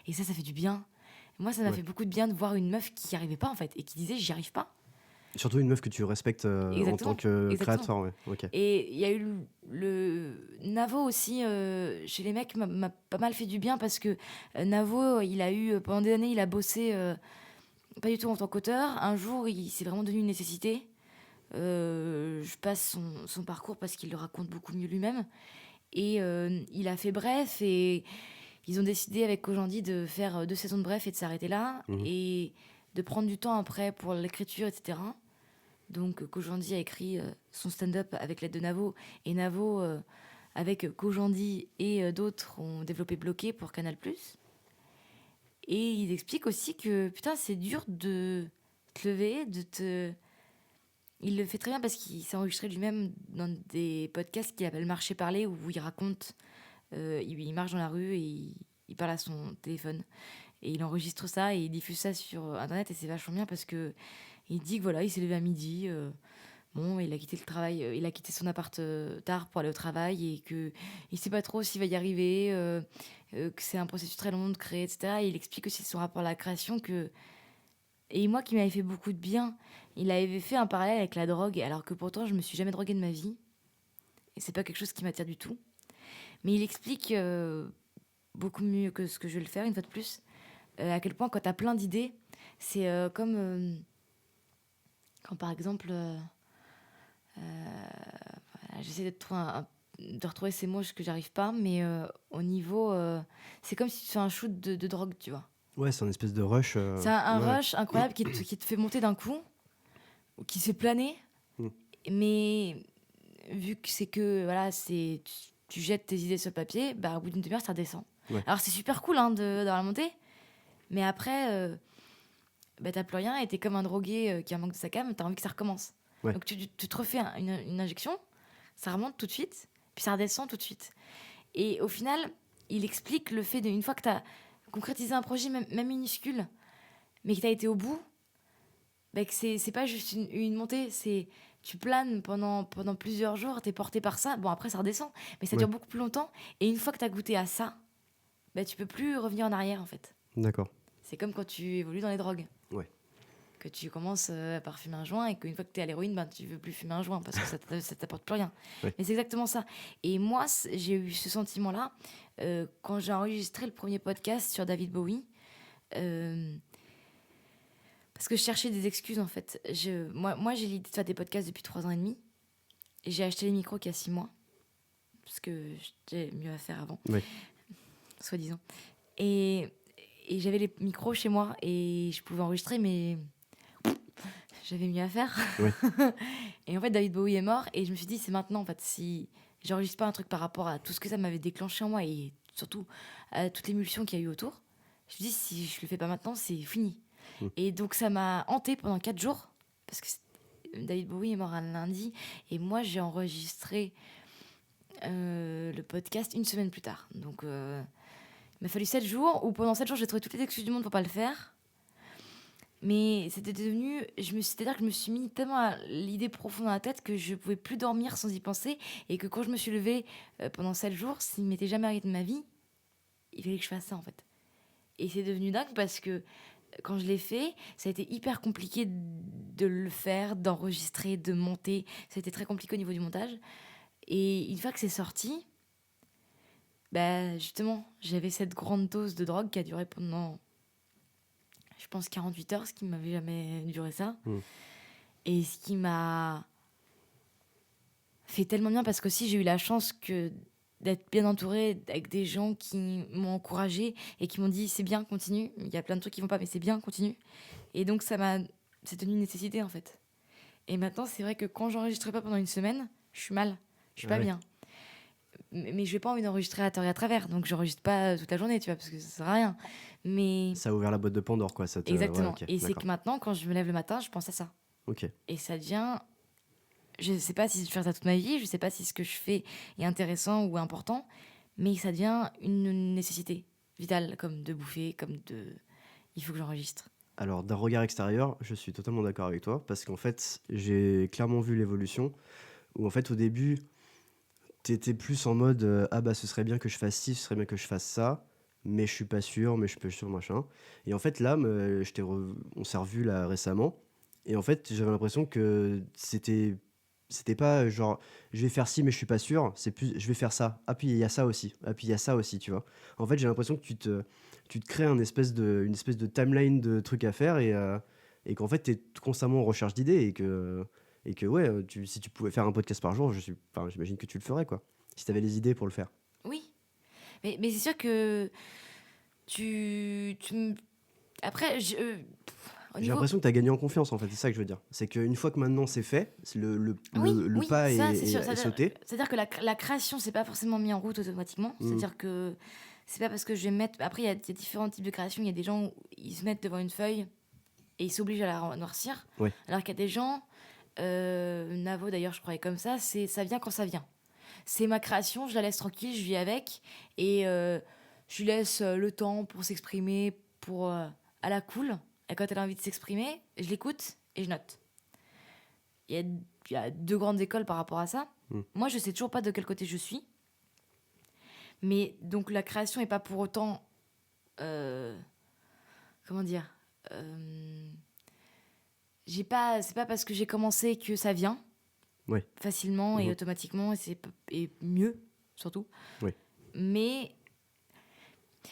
A: Et ça fait du bien. Moi, ça m'a
B: Ouais.
A: fait beaucoup de bien de voir une meuf qui n'y arrivait pas, en fait, et qui disait j'y arrive pas.
B: Surtout une meuf que tu respectes en tant
A: Exactement,
B: que
A: exactement.
B: créateur, ouais. Ok.
A: Et il y a eu le Navo aussi, chez les mecs, m'a pas mal fait du bien parce que Navo, il a eu, pendant des années, il a bossé pas du tout en tant qu'auteur. Un jour, c'est vraiment devenu une nécessité. Je passe son parcours parce qu'il le raconte beaucoup mieux lui-même. Et il a fait Bref et ils ont décidé avec Kojandi de faire 2 saisons de Bref et de s'arrêter là.
B: Mhm.
A: Et de prendre du temps après pour l'écriture, etc. Donc Kojandi a écrit son stand-up avec l'aide de Navo. Et Navo, avec Kojandi et d'autres, ont développé Bloqué pour Canal+. Et ils expliquent aussi que, putain, c'est dur de te lever, de te... Il le fait très bien parce qu'il s'est enregistré lui-même dans des podcasts qu'il appelle Marcher Parler, où il raconte, il marche dans la rue et il parle à son téléphone. Et il enregistre ça et il diffuse ça sur Internet et c'est vachement bien parce que il dit que voilà, il s'est levé à midi, bon, il a quitté le travail, il a quitté son appart tard pour aller au travail et que il sait pas trop s'il va y arriver, que c'est un processus très long de créer, etc. Et il explique aussi son rapport à la création et moi qui m'avait fait beaucoup de bien, il avait fait un parallèle avec la drogue, alors que pourtant je me suis jamais droguée de ma vie et c'est pas quelque chose qui m'attire du tout. Mais il explique beaucoup mieux que ce que je vais le faire une fois de plus, à quel point quand t'as plein d'idées, c'est comme quand par exemple j'essaie de retrouver ces mots que j'arrive pas, mais au niveau c'est comme si tu fais un shoot de drogue, tu vois.
B: Ouais, c'est un espèce de rush.
A: C'est un
B: Ouais.
A: rush incroyable qui te fait monter d'un coup, ou qui se fait planer,
B: Mm.
A: mais vu que c'est que voilà, tu jettes tes idées sur le papier, bah au bout d'une demi-heure ça redescend.
B: Ouais.
A: Alors c'est super cool hein, d'avoir la montée, mais après bah, t'as plus rien et t'es comme un drogué qui a un manque de sa cam, t'as envie que ça recommence.
B: Ouais.
A: Donc tu te refais une injection, ça remonte tout de suite, puis ça redescend tout de suite. Et au final, il explique le fait d'une fois que t'as concrétisé un projet, même minuscule, mais que t'as été au bout, bah, que c'est pas juste une montée, c'est tu planes pendant plusieurs jours, t'es porté par ça. Bon, après, ça redescend, mais ça
B: Ouais.
A: dure beaucoup plus longtemps. Et une fois que t'as goûté à ça, bah, tu peux plus revenir en arrière, en fait.
B: D'accord.
A: C'est comme quand tu évolues dans les drogues.
B: Ouais.
A: Que tu commences par fumer un joint et qu'une fois que t'es à l'héroïne, ben, tu veux plus fumer un joint parce que ça t'apporte plus rien.
B: Ouais.
A: Mais c'est exactement ça. Et moi, j'ai eu ce sentiment-là quand j'ai enregistré le premier podcast sur David Bowie. Parce que je cherchais des excuses, en fait. Moi, j'ai l'idée de faire des podcasts depuis 3 ans et demi. Et j'ai acheté les micros qu'il y a 6 mois. Parce que j'ai mieux à faire avant.
B: Ouais.
A: Soi-disant. Et j'avais les micros chez moi et je pouvais enregistrer, mais j'avais mieux à faire.
B: Ouais.
A: Et en fait, David Bowie est mort et je me suis dit, c'est maintenant, en fait, si j'enregistre pas un truc par rapport à tout ce que ça m'avait déclenché en moi et surtout à toute l'émulsion qu'il y a eu autour, je me dis, si je le fais pas maintenant, c'est fini.
B: Mm.
A: Et donc, ça m'a hantée pendant 4 jours parce que David Bowie est mort un lundi et moi, j'ai enregistré le podcast une semaine plus tard. Donc, il m'a fallu 7 jours où pendant 7 jours, j'ai trouvé toutes les excuses du monde pour pas le faire. Mais c'était devenu... C'est-à-dire que je me suis mis tellement à l'idée profonde dans la tête que je pouvais plus dormir sans y penser. Et que quand je me suis levée pendant 7 jours, s'il m'était jamais arrivé de ma vie, il fallait que je fasse ça, en fait. Et c'est devenu dingue parce que quand je l'ai fait, ça a été hyper compliqué de le faire, d'enregistrer, de monter. Ça a été très compliqué au niveau du montage. Et une fois que c'est sorti, bah, justement, j'avais cette grande dose de drogue qui a duré pendant je pense, 48 heures, ce qui m'avait jamais duré ça.
B: Mm.
A: Et ce qui m'a fait tellement bien, parce qu'aussi j'ai eu la chance d'être bien entourée avec des gens qui m'ont encouragée et qui m'ont dit c'est bien, continue. Il y a plein de trucs qui vont pas, mais c'est bien, continue. Et donc c'est devenu une nécessité en fait. Et maintenant, c'est vrai que quand j'enregistre pas pendant une semaine, je suis mal, je suis pas
B: Ouais.
A: bien. Mais j'ai pas envie d'enregistrer à tort et à travers, donc j'enregistre pas toute la journée, tu vois, parce que ça sert à rien. Mais
B: Ça a ouvert la boîte de Pandore, quoi. Ça te... Ouais,
A: exactement.
B: ok,
A: Et c'est
B: d'accord.
A: que maintenant, quand je me lève le matin, je pense à ça.
B: Ok.
A: Et ça devient. Je sais pas si je vais faire ça toute ma vie, je sais pas si ce que je fais est intéressant ou important, mais ça devient une nécessité vitale, comme de bouffer, comme de. Il faut que j'enregistre.
B: Alors, d'un regard extérieur, je suis totalement d'accord avec toi, parce qu'en fait, j'ai clairement vu l'évolution, où en fait, au début, t'étais plus en mode ah bah ce serait bien que je fasse ci, ce serait bien que je fasse ça, mais je suis pas sûr, mais je suis pas sûr, machin. Et en fait, là, on s'est revu là récemment, et en fait, j'avais l'impression que c'était pas genre je vais faire ci, mais je suis pas sûr, c'est plus je vais faire ça. Ah, puis il y a ça aussi, ah, puis il y a ça aussi, tu vois. En fait, j'ai l'impression que tu te crées une espèce de timeline de trucs à faire et qu'en fait, tu es constamment en recherche d'idées et que ouais, si tu pouvais faire un podcast par jour, enfin, j'imagine que tu le ferais, quoi. Si tu avais les idées pour le faire.
A: Oui, mais c'est sûr que tu me- Après, au
B: J'ai
A: niveau.
B: l'impression que tu as gagné en confiance, en fait, c'est ça que je veux dire. C'est qu'une fois que maintenant c'est fait,
A: Oui,
B: le
A: oui,
B: pas
A: ça c'est sûr.
B: est sauté.
A: C'est-à-dire que la création, c'est pas forcément mis en route automatiquement.
B: Mm.
A: C'est-à-dire que c'est pas parce que je vais mettre. Après, il y a différents types de création. Il y a des gens, ils se mettent devant une feuille et ils s'obligent à la noircir.
B: Ouais.
A: Alors qu'il y a des gens, Navo d'ailleurs, je croyais comme ça vient quand ça vient. C'est ma création, je la laisse tranquille, je vis avec et je lui laisse le temps pour s'exprimer, pour à la cool. Et quand elle a envie de s'exprimer, je l'écoute et je note. Il y a, il y a deux grandes écoles par rapport à ça.
B: Mm.
A: Moi, je sais toujours pas de quel côté je suis. Mais donc la création est pas pour autant, comment dire, c'est pas parce que j'ai commencé que ça vient
B: Ouais.
A: facilement et
B: Mhm.
A: automatiquement et mieux surtout.
B: Ouais.
A: Mais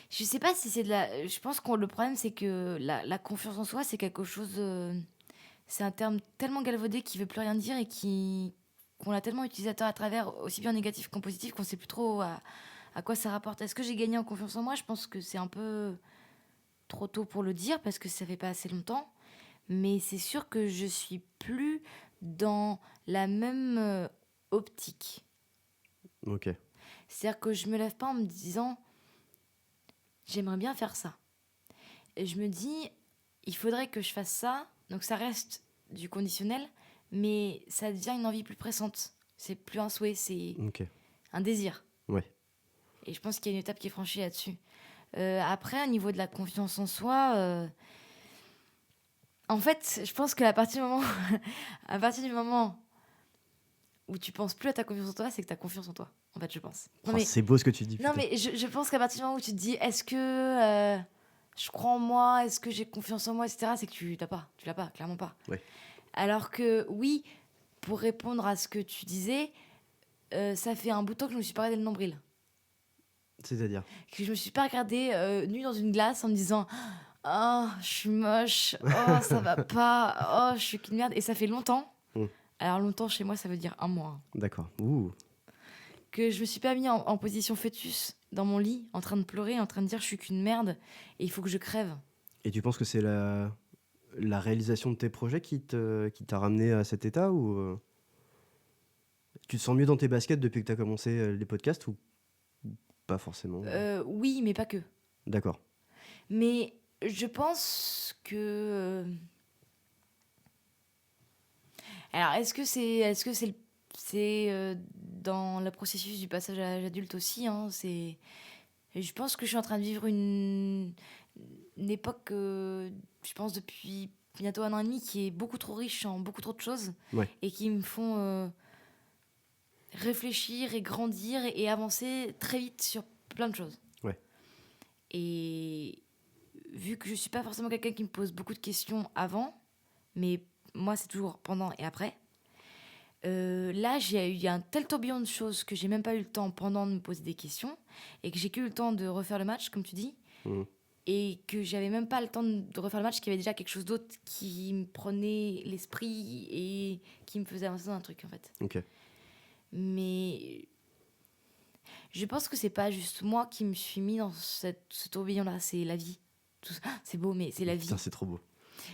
A: je sais pas si c'est de la. Je pense que le problème c'est que la confiance en soi c'est quelque chose. C'est un terme tellement galvaudé qui veut plus rien dire et qu'on l'a tellement utilisé à travers aussi bien négatif qu'en positif qu'on sait plus trop à quoi ça rapporte. Est-ce que j'ai gagné en confiance en moi? Je pense que c'est un peu trop tôt pour le dire parce que ça fait pas assez longtemps. Mais c'est sûr que je suis plus dans la même optique.
B: Ok.
A: C'est-à-dire que je me lève pas en me disant j'aimerais bien faire ça. Et je me dis il faudrait que je fasse ça. Donc ça reste du conditionnel, mais ça devient une envie plus pressante. C'est plus un souhait, c'est
B: Ok.
A: un désir.
B: Ouais.
A: Et je pense qu'il y a une étape qui est franchie là-dessus. Après, au niveau de la confiance en soi, en fait, je pense qu'à partir du moment, à partir du moment où tu penses plus à ta confiance en toi, c'est que tu as confiance en toi. En fait, je pense. Non,
B: Oh,
A: mais,
B: c'est beau ce que tu dis,
A: non,
B: putain.
A: mais je pense qu'à partir du moment où tu te dis est-ce que je crois en moi, est-ce que j'ai confiance en moi, etc., c'est que tu l'as pas. Tu l'as pas, clairement pas.
B: Ouais.
A: Alors que, oui, pour répondre à ce que tu disais, ça fait un bout de temps que je me suis pas regardé le nombril.
B: C'est-à-dire.
A: Que je me suis pas regardée nue dans une glace en me disant oh, je suis moche, oh, ça va pas, oh, je suis qu'une merde. Et ça fait longtemps.
B: Mm.
A: Alors, longtemps chez moi, ça veut dire un mois.
B: D'accord. Ouh.
A: Que je me suis pas mis en position fœtus dans mon lit, en train de pleurer, en train de dire je suis qu'une merde et il faut que je crève.
B: Et tu penses que c'est la réalisation de tes projets qui t'a ramené à cet état ou tu te sens mieux dans tes baskets depuis que tu as commencé les podcasts ou pas forcément?
A: Oui, mais pas que.
B: D'accord.
A: Mais je pense que. Alors, c'est dans le processus du passage à l'âge adulte aussi, hein, je pense que je suis en train de vivre une époque, je pense depuis bientôt 1 an et demi, qui est beaucoup trop riche en beaucoup trop de choses
B: Ouais.
A: et qui me font réfléchir et grandir et avancer très vite sur plein de choses.
B: Ouais.
A: Et vu que je suis pas forcément quelqu'un qui me pose beaucoup de questions avant, mais moi c'est toujours pendant et après, là il y a un tel tourbillon de choses que j'ai même pas eu le temps pendant de me poser des questions et que j'ai que eu le temps de refaire le match comme tu dis.
B: Mhm.
A: et que j'avais même pas le temps de refaire le match, qu'il y avait déjà quelque chose d'autre qui me prenait l'esprit et qui me faisait avancer dans un truc, en fait.
B: Ok.
A: Mais je pense que c'est pas juste moi qui me suis mis dans ce tourbillon-là, c'est la vie. C'est beau, mais c'est la
B: Putain,
A: vie.
B: c'est trop beau.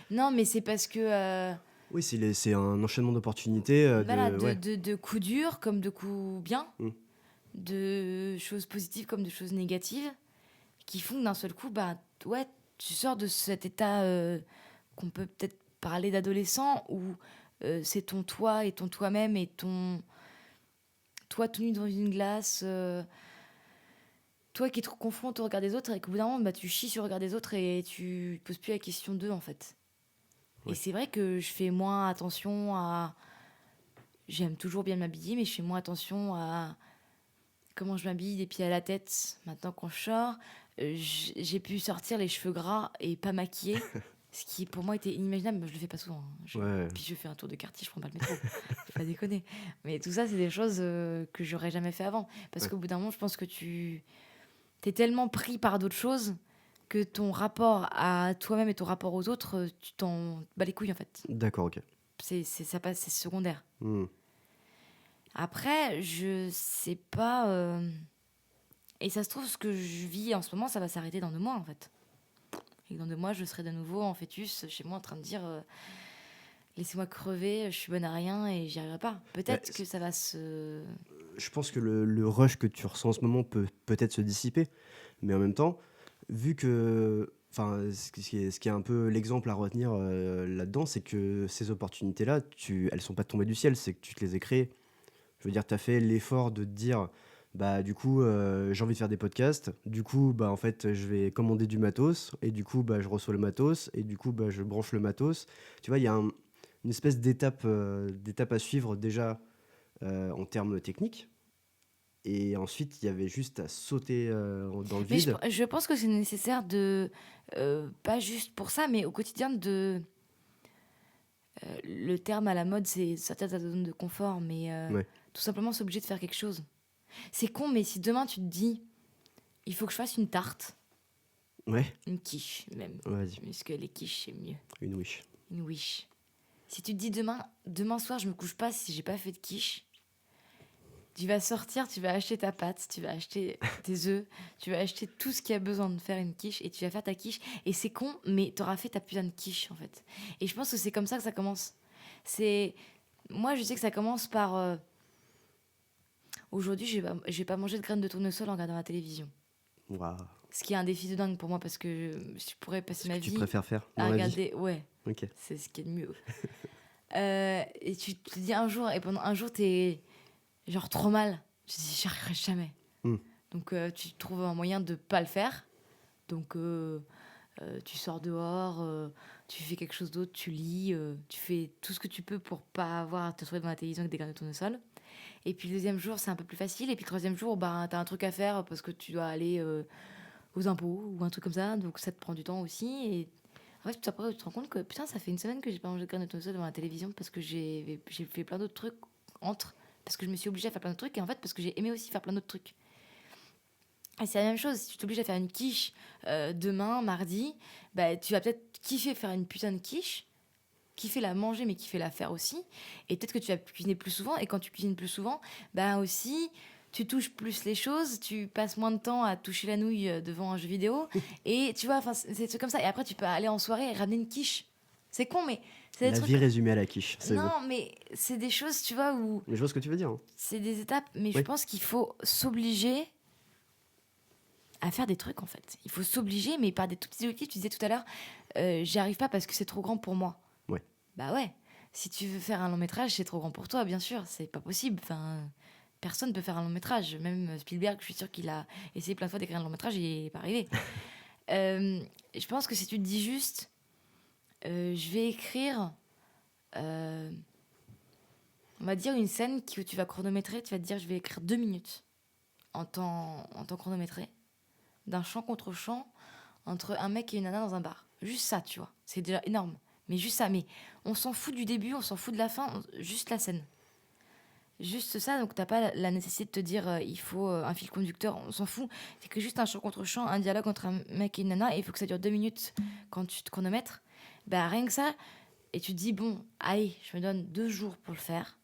A: Non, mais c'est parce que,
B: Oui, c'est un enchaînement d'opportunités.
A: voilà,
B: Ouais.
A: de coups durs comme de coups bien,
B: Mm.
A: de choses positives comme de choses négatives, qui font que d'un seul coup, bah, ouais, tu sors de cet état qu'on peut peut-être parler d'adolescent, où c'est ton toi et ton toi-même et ton toi tout nu devant une glace, toi qui te confrontes au regard des autres, et qu'au bout d'un moment, bah, tu chies sur le regard des autres et tu te poses plus la question d'eux, en fait. Et
B: Ouais.
A: c'est vrai que je fais moins attention à... J'aime toujours bien m'habiller, mais je fais moins attention à comment je m'habille des pieds à la tête. Maintenant, quand je sors, j'ai pu sortir les cheveux gras et pas maquillée, ce qui pour moi était inimaginable. Je le fais pas souvent, hein.
B: Ouais.
A: Puis je fais un tour de quartier, je prends pas le métro. Faut pas déconner. Mais tout ça, c'est des choses que j'aurais jamais fait avant. Parce
B: Ouais.
A: qu'au bout d'un moment, je pense que tu t'es tellement pris par d'autres choses que ton rapport à toi-même et ton rapport aux autres, tu t'en bats les couilles, en fait.
B: D'accord, ok.
A: Ça passe, c'est secondaire.
B: Hmm.
A: Après, je sais pas. Et ça se trouve, ce que je vis en ce moment, ça va s'arrêter dans 2 mois, en fait. Et dans 2 mois, je serai de nouveau en fœtus chez moi en train de dire laissez-moi crever, je suis bonne à rien et j'y arriverai pas.
B: Bah,
A: Peut-être que ça va se.
B: je pense que le rush que tu ressens en ce moment peut peut-être se dissiper, mais en même temps, vu que, enfin, ce qui est un peu l'exemple à retenir là-dedans, c'est que ces opportunités-là, elles sont pas tombées du ciel, c'est que tu te les as créées. Je veux dire, tu as fait l'effort de te dire, bah du coup, j'ai envie de faire des podcasts, du coup, bah en fait, je vais commander du matos, et du coup, bah je reçois le matos, et du coup, bah je branche le matos. Tu vois, il y a une espèce d'étape à suivre déjà en termes techniques. Et ensuite, il y avait juste à sauter dans le
A: Mais
B: vide.
A: je pense que c'est nécessaire de. Pas juste pour ça, mais au quotidien de. Le terme à la mode, c'est sortir de ta zone de confort, mais
B: Ouais,
A: tout simplement s'obliger de faire quelque chose. C'est con, mais si demain tu te dis il faut que je fasse une tarte,
B: ouais,
A: une quiche même,
B: vas-y,
A: parce que les quiches c'est mieux,
B: une wish.
A: une wish. Si tu te dis demain soir je me couche pas si j'ai pas fait de quiche, tu vas sortir, tu vas acheter ta pâte, tu vas acheter tes œufs, tu vas acheter tout ce qui a besoin de faire une quiche et tu vas faire ta quiche. Et c'est con, mais t'auras fait ta putain de quiche en fait. Et je pense que c'est comme ça que ça commence. C'est Moi je sais que ça commence par aujourd'hui je vais pas manger de graines de tournesol en regardant la télévision.
B: Waouh.
A: Ce qui est un défi de dingue pour moi parce que je pourrais passer
B: Ce
A: ma
B: que tu
A: vie
B: préfères faire
A: à
B: dans la vie.
A: regarder. Ouais,
B: Ok.
A: c'est ce qui est de mieux. Et tu te dis un jour, et pendant un jour, t'es genre trop mal. Je dis, j'y arriverai jamais.
B: Hmm.
A: Donc tu trouves un moyen de pas le faire. Donc tu sors dehors, tu fais quelque chose d'autre, tu lis, tu fais tout ce que tu peux pour pas avoir à te retrouver devant la télévision avec des graines de tournesol. Et puis le deuxième jour, c'est un peu plus facile. Et puis le troisième jour, bah, t'as un truc à faire parce que tu dois aller aux impôts ou un truc comme ça. Donc ça te prend du temps aussi. Et en fait, après, tu te rends compte que putain, ça fait une semaine que j'ai pas mangé de graines de tournesol devant la télévision parce que j'ai fait plein d'autres trucs entre. Parce que je me suis obligée à faire plein d'autres trucs. Et en fait, parce que j'ai aimé aussi faire plein d'autres trucs. Et c'est la même chose, si tu t'obliges à faire une quiche demain, mardi, bah, tu vas peut-être kiffer faire une putain de quiche, kiffer la manger, mais kiffer la faire aussi. Et peut-être que tu vas cuisiner plus souvent. Et quand tu cuisines plus souvent, bah aussi, tu touches plus les choses, tu passes moins de temps à toucher la nouille devant un jeu vidéo. Et tu vois, enfin, c'est des trucs comme ça. Et après, tu peux aller en soirée et ramener une quiche. C'est con, mais c'est des
B: La
A: trucs.
B: vie résumée à la quiche, c'est beau.
A: Non, mais c'est des choses, tu vois, où
B: Mais je vois ce que tu veux dire, hein.
A: c'est des étapes. Mais je
B: Oui.
A: pense qu'il faut s'obliger à faire des trucs en fait. Il faut s'obliger, mais par des tout petits objectifs. Tu disais tout à l'heure, j'y arrive pas parce que c'est trop grand pour moi.
B: Ouais.
A: Bah ouais. Si tu veux faire un long métrage, c'est trop grand pour toi, bien sûr. C'est pas possible. Enfin, personne peut faire un long métrage. Même Spielberg, je suis sûre qu'il a essayé plein de fois d'écrire un long métrage, il est pas arrivé. Je pense que si tu te dis juste, je vais écrire, on va dire une scène où tu vas chronométrer, tu vas te dire, je vais écrire 2 minutes en temps chronométré, d'un chant contre chant entre un mec et une nana dans un bar. Juste ça, tu vois. C'est déjà énorme. Mais juste ça. Mais on s'en fout du début, on s'en fout de la fin, juste la scène. Juste ça, donc t'as pas la nécessité de te dire il faut un fil conducteur, on s'en fout. C'est que juste un chant contre chant, un dialogue entre un mec et une nana, et il faut que ça dure 2 minutes quand tu te chronomètres. Bah rien que ça, et tu te dis bon, allez, je me donne 2 jours pour le faire,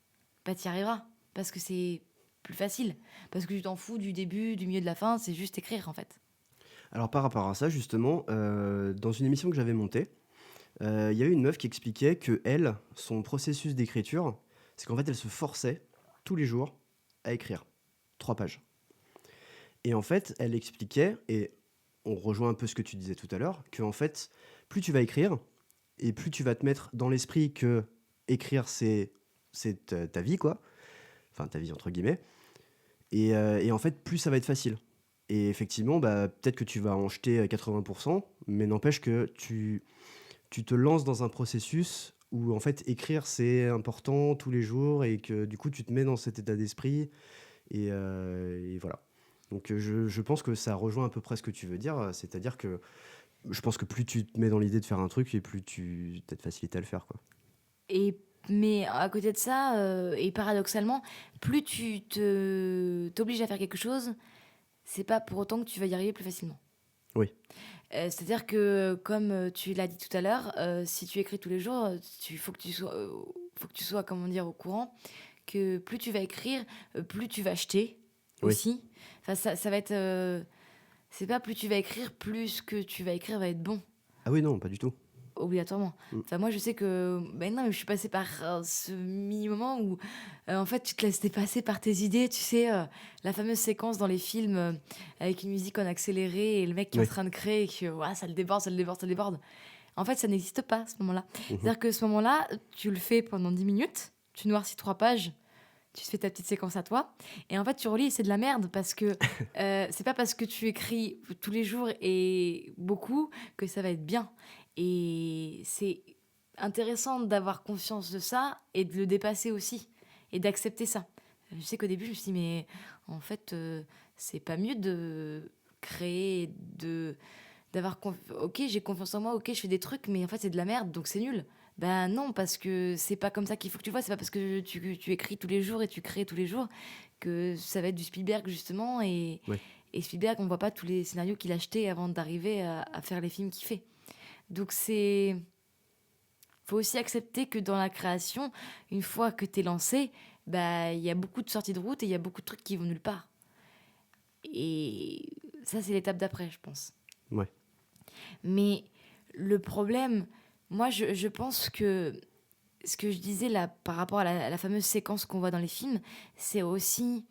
A: bah t'y arriveras. Parce que c'est plus facile. Parce que tu t'en fous du début, du milieu, de la fin, c'est juste écrire en fait.
B: Alors par rapport à ça, justement, dans une émission que j'avais montée, il y avait une meuf qui expliquait que elle, son processus d'écriture, c'est qu'en fait, elle se forçait tous les jours à écrire 3 pages. Et en fait, elle expliquait, et on rejoint un peu ce que tu disais tout à l'heure, que en fait, plus tu vas écrire, et plus tu vas te mettre dans l'esprit que écrire, c'est ta vie, quoi. Enfin, ta vie, entre guillemets. Et en fait, plus ça va être facile. Et effectivement, bah, peut-être que tu vas en jeter 80%, mais n'empêche que tu te lances dans un processus où en fait écrire c'est important tous les jours et que du coup tu te mets dans cet état d'esprit et voilà. Donc je pense que ça rejoint à peu près ce que tu veux dire, c'est-à-dire que je pense que plus tu te mets dans l'idée de faire un truc et plus tu as de facilité à le faire, quoi.
A: Et, mais à côté de ça, et paradoxalement, plus t'obliges à faire quelque chose, c'est pas pour autant que tu vas y arriver plus facilement.
B: Oui,
A: C'est-à-dire que, comme tu l'as dit tout à l'heure, si tu écris tous les jours, faut que tu sois, comment dire, au courant que plus tu vas écrire, plus tu vas acheter
B: oui.
A: aussi. Enfin, ça va être. C'est pas plus tu vas écrire, plus ce que tu vas écrire va être bon,
B: Ah oui, non, pas du tout.
A: obligatoirement.
B: Mm.
A: Enfin, moi, je sais que. Ben non, mais je suis passée par ce mini-moment où, en fait, tu te laisses dépasser par tes idées. Tu sais, la fameuse séquence dans les films avec une musique en accéléré et le mec qui est en
B: Oui.
A: train de créer et que ouah, ça le déborde, ça le déborde, ça le déborde. En fait, ça n'existe pas à ce moment-là.
B: Mhm.
A: C'est-à-dire que ce moment-là, tu le fais pendant 10 minutes, tu noircis 3 pages, tu te fais ta petite séquence à toi, et en fait, tu relis et c'est de la merde parce que c'est pas parce que tu écris tous les jours et beaucoup que ça va être bien. Et c'est intéressant d'avoir conscience de ça et de le dépasser aussi et d'accepter ça. Je sais qu'au début, je me suis dit, mais en fait, c'est pas mieux de créer, ok, j'ai confiance en moi, ok, je fais des trucs, mais en fait, c'est de la merde, donc c'est nul. Ben non, parce que c'est pas comme ça qu'il faut que tu le vois, c'est pas parce que tu écris tous les jours et tu crées tous les jours que ça va être du Spielberg, justement,
B: Oui.
A: et Spielberg, on voit pas tous les scénarios qu'il a achetés avant d'arriver à faire les films qu'il fait. Donc c'est... Faut aussi accepter que dans la création, une fois que t'es lancé, bah il y a beaucoup de sorties de route et il y a beaucoup de trucs qui vont nulle part. Et ça, c'est l'étape d'après, je pense.
B: Ouais.
A: Mais le problème, moi, je pense que ce que je disais là par rapport à la fameuse séquence qu'on voit dans les films, c'est aussi...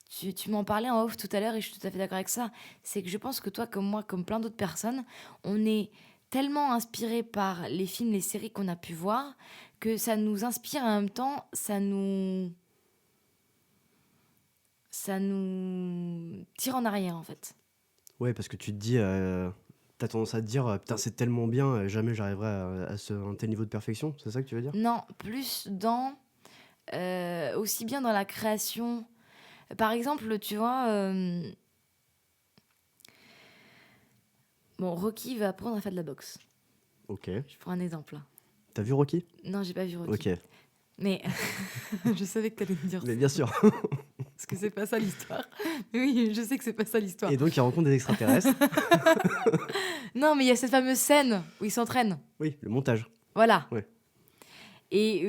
A: Tu m'en parlais en off tout à l'heure et je suis tout à fait d'accord avec ça. C'est que je pense que toi, comme moi, comme plein d'autres personnes, on est tellement inspiré par les films, les séries qu'on a pu voir, que ça nous inspire et en même temps, ça nous tire en arrière en fait.
B: Ouais, parce que tu te dis, t'as tendance à te dire, putain, c'est tellement bien, jamais j'arriverai à un tel niveau de perfection, c'est ça que tu veux dire?
A: Non, plus dans... aussi bien dans la création. Par exemple, tu vois... bon, Rocky va apprendre à faire de la boxe.
B: Ok.
A: Je prends un exemple là.
B: T'as vu Rocky?
A: Non, j'ai pas vu Rocky.
B: Ok.
A: Mais je savais que t'allais me dire
B: Mais
A: ça.
B: bien sûr.
A: Parce que c'est pas ça l'histoire. Mais oui, je sais que c'est pas ça l'histoire.
B: Et donc, il rencontre des extraterrestres.
A: Non, mais il y a cette fameuse scène où ils s'entraînent.
B: Oui, le montage.
A: Voilà.
B: Ouais.
A: Et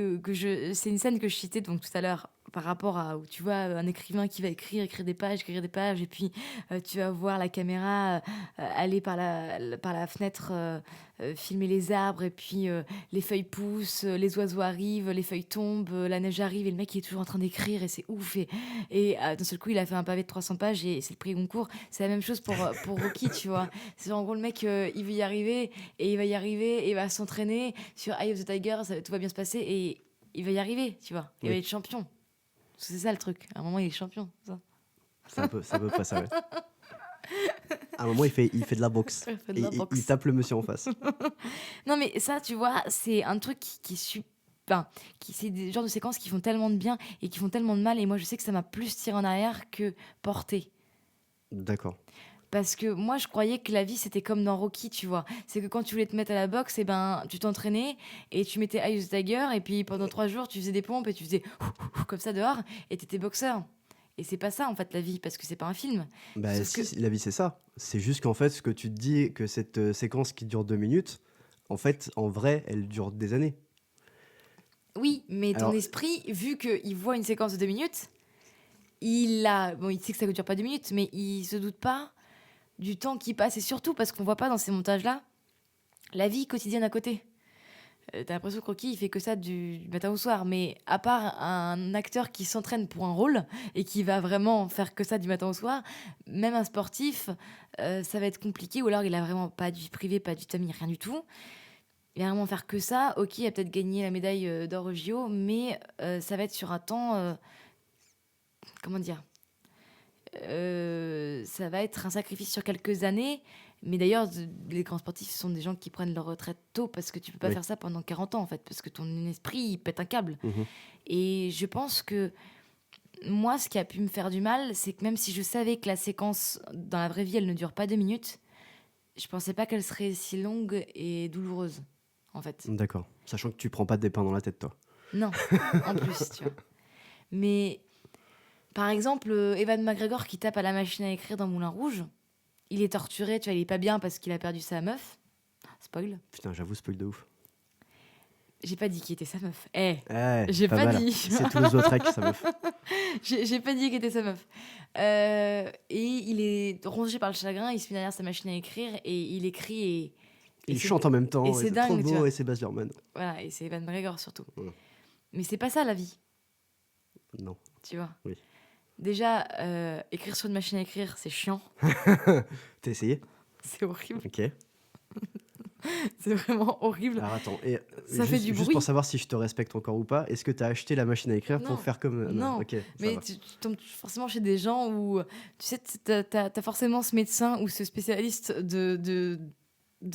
A: c'est une scène que je citais donc tout à l'heure par rapport à où tu vois un écrivain qui va écrire des pages, et puis tu vas voir la caméra aller par la fenêtre filmer les arbres et puis les feuilles poussent, les oiseaux arrivent, les feuilles tombent, la neige arrive et le mec il est toujours en train d'écrire et c'est ouf et d'un seul coup il a fait un pavé de 300 pages et c'est le prix Goncourt. C'est la même chose pour Rocky, tu vois. C'est en gros le mec il veut y arriver et il va y arriver et il va s'entraîner sur Eye of the Tiger, tout va bien se passer et il va y arriver, tu vois. Il va être champion. C'est ça le truc. À un moment, il est champion. Ça.
B: C'est un peu près ça, ouais. À un moment, il fait de la boxe.
A: Il fait de
B: Et
A: la boxe.
B: il tape le monsieur en face.
A: Non, mais ça, tu vois, c'est un truc qui est super. Enfin, c'est des genres de séquences qui font tellement de bien et qui font tellement de mal. Et moi, je sais que ça m'a plus tiré en arrière que porté.
B: D'accord.
A: Parce que moi, je croyais que la vie, c'était comme dans Rocky, tu vois. C'est que quand tu voulais te mettre à la boxe, eh ben, tu t'entraînais et tu mettais Eye of the Tiger. Et puis pendant 3 jours, tu faisais des pompes et tu faisais comme ça dehors et t'étais boxeur. Et c'est pas ça, en fait, la vie, parce que c'est pas un film.
B: Bah
A: Sauf
B: si,
A: que,
B: la vie c'est ça. C'est juste qu'en fait, ce que tu te dis que cette séquence qui dure 2 minutes, en fait, en vrai, elle dure des années.
A: oui, mais ton
B: Alors,
A: esprit, vu qu'il voit une séquence de 2 minutes, bon, il sait que ça ne dure pas 2 minutes, mais il se doute pas du temps qui passe. Et surtout parce qu'on voit pas dans ces montages-là la vie quotidienne à côté. T'as l'impression que Rocky, il fait que ça du matin au soir. Mais à part un acteur qui s'entraîne pour un rôle et qui va vraiment faire que ça du matin au soir, même un sportif, ça va être compliqué. Ou alors il a vraiment pas de vie privée, pas de famille, rien du tout. Il va vraiment faire que ça. Ok, il a peut-être gagné la médaille d'or au JO, mais ça va être sur un temps. Comment dire, ça va être un sacrifice sur quelques années. Mais d'ailleurs, les grands sportifs sont des gens qui prennent leur retraite tôt parce que tu peux pas
B: oui.
A: faire ça pendant 40 ans, en fait, parce que ton esprit, il pète un câble.
B: Mhm.
A: Et je pense que moi, ce qui a pu me faire du mal, c'est que même si je savais que la séquence dans la vraie vie, elle ne dure pas 2 minutes, je pensais pas qu'elle serait si longue et douloureuse, en fait.
B: D'accord. Sachant que tu prends pas de pains dans la tête, toi.
A: Non, en plus, tu vois. Mais par exemple, Evan McGregor qui tape à la machine à écrire dans Moulin Rouge, il est torturé, tu vois, il est pas bien parce qu'il a perdu sa meuf. Spoil.
B: Putain, j'avoue, spoil de ouf.
A: J'ai pas dit qui était sa meuf. Eh,
B: Eh,
A: j'ai pas
B: mal.
A: dit.
B: C'est Toulouse-Lautrec, ça meuf.
A: J'ai pas dit qui était sa meuf. Et il est rongé par le chagrin, il se met derrière sa machine à écrire et il écrit et
B: Il
A: c'est-
B: chante en même temps,
A: et
B: et
A: c'est
B: c'est trop
A: dingue, tu
B: beau,
A: vois.
B: et c'est Baz Luhrmann.
A: Voilà, et c'est Evan McGregor surtout.
B: Ouais.
A: Mais c'est pas ça la vie,
B: Non,
A: tu vois.
B: oui.
A: Déjà, écrire sur une machine à écrire, c'est chiant.
B: T'as essayé?
A: C'est horrible.
B: Ok.
A: C'est vraiment horrible.
B: Alors attends, et
A: Ça fait du
B: juste
A: bruit.
B: pour savoir si je te respecte encore ou pas, est-ce que t'as acheté la machine à écrire
A: Non.
B: pour faire comme...
A: Non,
B: ok, ça
A: mais
B: va.
A: tu tombes forcément chez des gens où, tu sais, t'as forcément ce médecin ou ce spécialiste de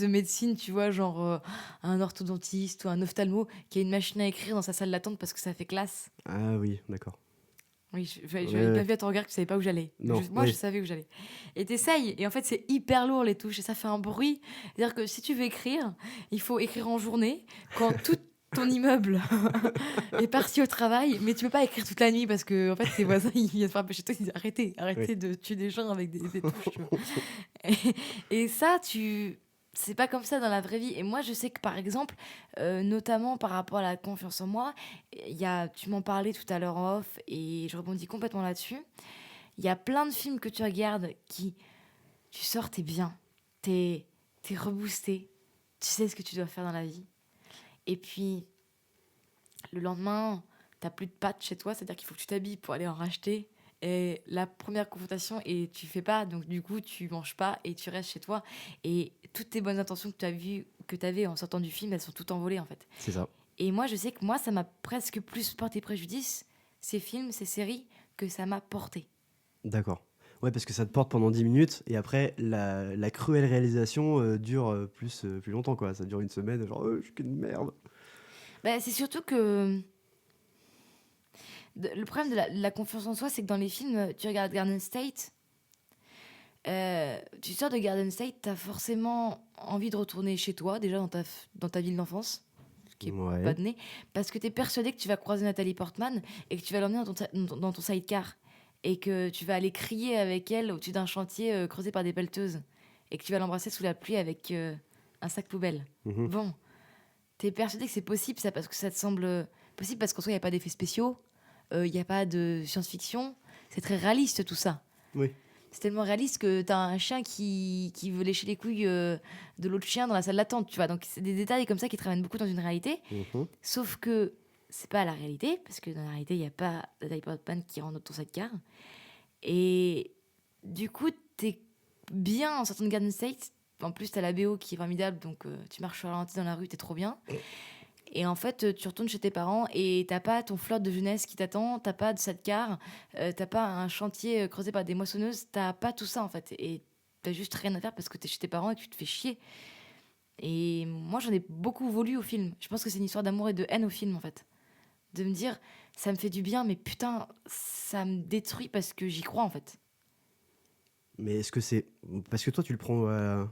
A: médecine, tu vois, genre un orthodontiste ou un ophtalmo qui a une machine à écrire dans sa salle d'attente parce que ça fait classe.
B: Ah oui, d'accord.
A: Oui,
B: Ouais,
A: j'avais bien
B: ouais.
A: vu à ton regard que tu savais pas où j'allais.
B: Non,
A: Moi,
B: oui.
A: je savais où j'allais. Et t'essayes, et en fait, c'est hyper lourd les touches, et ça fait un bruit. C'est-à-dire que si tu veux écrire, il faut écrire en journée, quand tout ton immeuble est parti au travail, mais tu peux pas écrire toute la nuit parce que en fait, tes voisins, ils viennent frapper chez toi, ils disent arrêtez
B: Oui.
A: de tuer des gens avec des touches, tu vois. Et ça, c'est pas comme ça dans la vraie vie. Et moi, je sais que par exemple, notamment par rapport à la confiance en moi, tu m'en parlais tout à l'heure en off et je rebondis complètement là-dessus. Il y a plein de films que tu regardes qui, tu sors, t'es bien, t'es reboosté, tu sais ce que tu dois faire dans la vie. Et puis, le lendemain, t'as plus de pâtes chez toi, c'est-à-dire qu'il faut que tu t'habilles pour aller en racheter. Et la première confrontation, et tu fais pas, donc du coup, tu manges pas et tu restes chez toi. Et toutes tes bonnes intentions que tu as vues, que tu avais en sortant du film, elles sont toutes envolées en fait.
B: C'est ça.
A: Et moi, je sais que moi, ça m'a presque plus porté préjudice, ces films, ces séries, que ça m'a porté.
B: D'accord. Ouais, parce que ça te porte pendant 10 minutes, et après, la cruelle réalisation dure plus longtemps, quoi. Ça dure une semaine, genre, je suis qu'une merde.
A: Bah, c'est surtout que le problème de la confiance en soi, c'est que dans les films, tu regardes Garden State, tu sors de Garden State, t'as forcément envie de retourner chez toi, déjà dans ta ville d'enfance, ce qui est
B: Ouais.
A: pas de nez, parce que t'es persuadé que tu vas croiser Nathalie Portman et que tu vas l'emmener dans ton sidecar et que tu vas aller crier avec elle au-dessus d'un chantier creusé par des pelleteuses et que tu vas l'embrasser sous la pluie avec un sac poubelle.
B: Mhm.
A: Bon, t'es persuadé que c'est possible ça parce que ça te semble possible parce qu'en soi il n'y a pas d'effets spéciaux, il n'y a pas de science-fiction, c'est très réaliste tout ça.
B: Oui.
A: C'est tellement réaliste que t'as un chien qui veut lécher les couilles de l'autre chien dans la salle d'attente, tu vois. Donc c'est des détails comme ça qui te ramènent beaucoup dans une réalité.
B: Mhm.
A: Sauf que c'est pas la réalité, parce que dans la réalité, il n'y a pas Nathalie Portman qui rentre dans ton sidecar. Et du coup, t'es bien en sortant de Garden State. En plus, t'as la BO qui est formidable, donc tu marches au ralenti dans la rue, t'es trop bien. Et en fait, tu retournes chez tes parents et t'as pas ton flirt de jeunesse qui t'attend, t'as pas de sidecar, t'as pas un chantier creusé par des moissonneuses, t'as pas tout ça en fait. Et t'as juste rien à faire parce que t'es chez tes parents et que tu te fais chier. Et moi, j'en ai beaucoup voulu au film. Je pense que c'est une histoire d'amour et de haine au film en fait. De me dire, ça me fait du bien, mais putain, ça me détruit parce que j'y crois en fait.
B: Mais est-ce que c'est... Parce que toi, tu le prends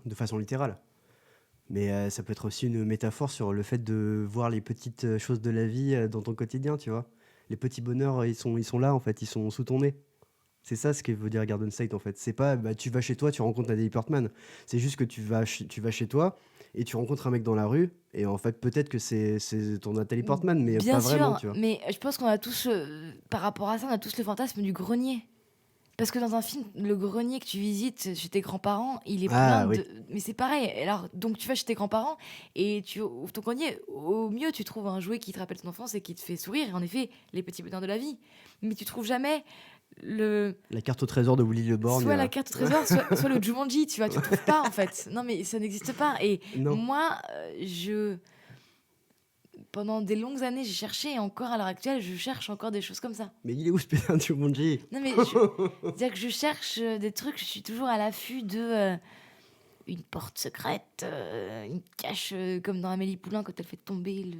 B: de façon littérale. Mais ça peut être aussi une métaphore sur le fait de voir les petites choses de la vie dans ton quotidien, tu vois. Les petits bonheurs, ils sont là, en fait, ils sont sous ton nez. C'est ça ce que veut dire Garden State, en fait. C'est pas, bah, tu vas chez toi, tu rencontres Nathalie Portman. C'est juste que tu vas chez toi et tu rencontres un mec dans la rue. Et en fait, peut-être que c'est ton Nathalie Portman, mais
A: Bien
B: pas vraiment,
A: sûr,
B: tu vois.
A: mais je pense qu'on a tous, par rapport à ça, on a tous le fantasme du grenier. Parce que dans un film, le grenier que tu visites chez tes grands-parents, il est plein
B: Ah oui,
A: de... Mais c'est pareil. Alors, donc tu vas chez tes grands-parents et tu ouvres ton grenier. Au mieux, tu trouves un jouet qui te rappelle ton enfance et qui te fait sourire. Et en effet, les petits bonheurs de la vie. Mais tu trouves jamais le...
B: la carte au trésor de Willy Le Borgne.
A: soit la carte au trésor, soit le Jumanji, tu vois. Tu le trouves pas, en fait. Non, mais ça n'existe pas. Et
B: Non,
A: moi, pendant des longues années, j'ai cherché et encore à l'heure actuelle, je cherche encore des choses comme ça.
B: mais il est où ce putain de Jumanji?
A: Non, mais dire que je cherche des trucs, je suis toujours à l'affût de une porte secrète, une cache comme dans Amélie Poulain quand elle fait tomber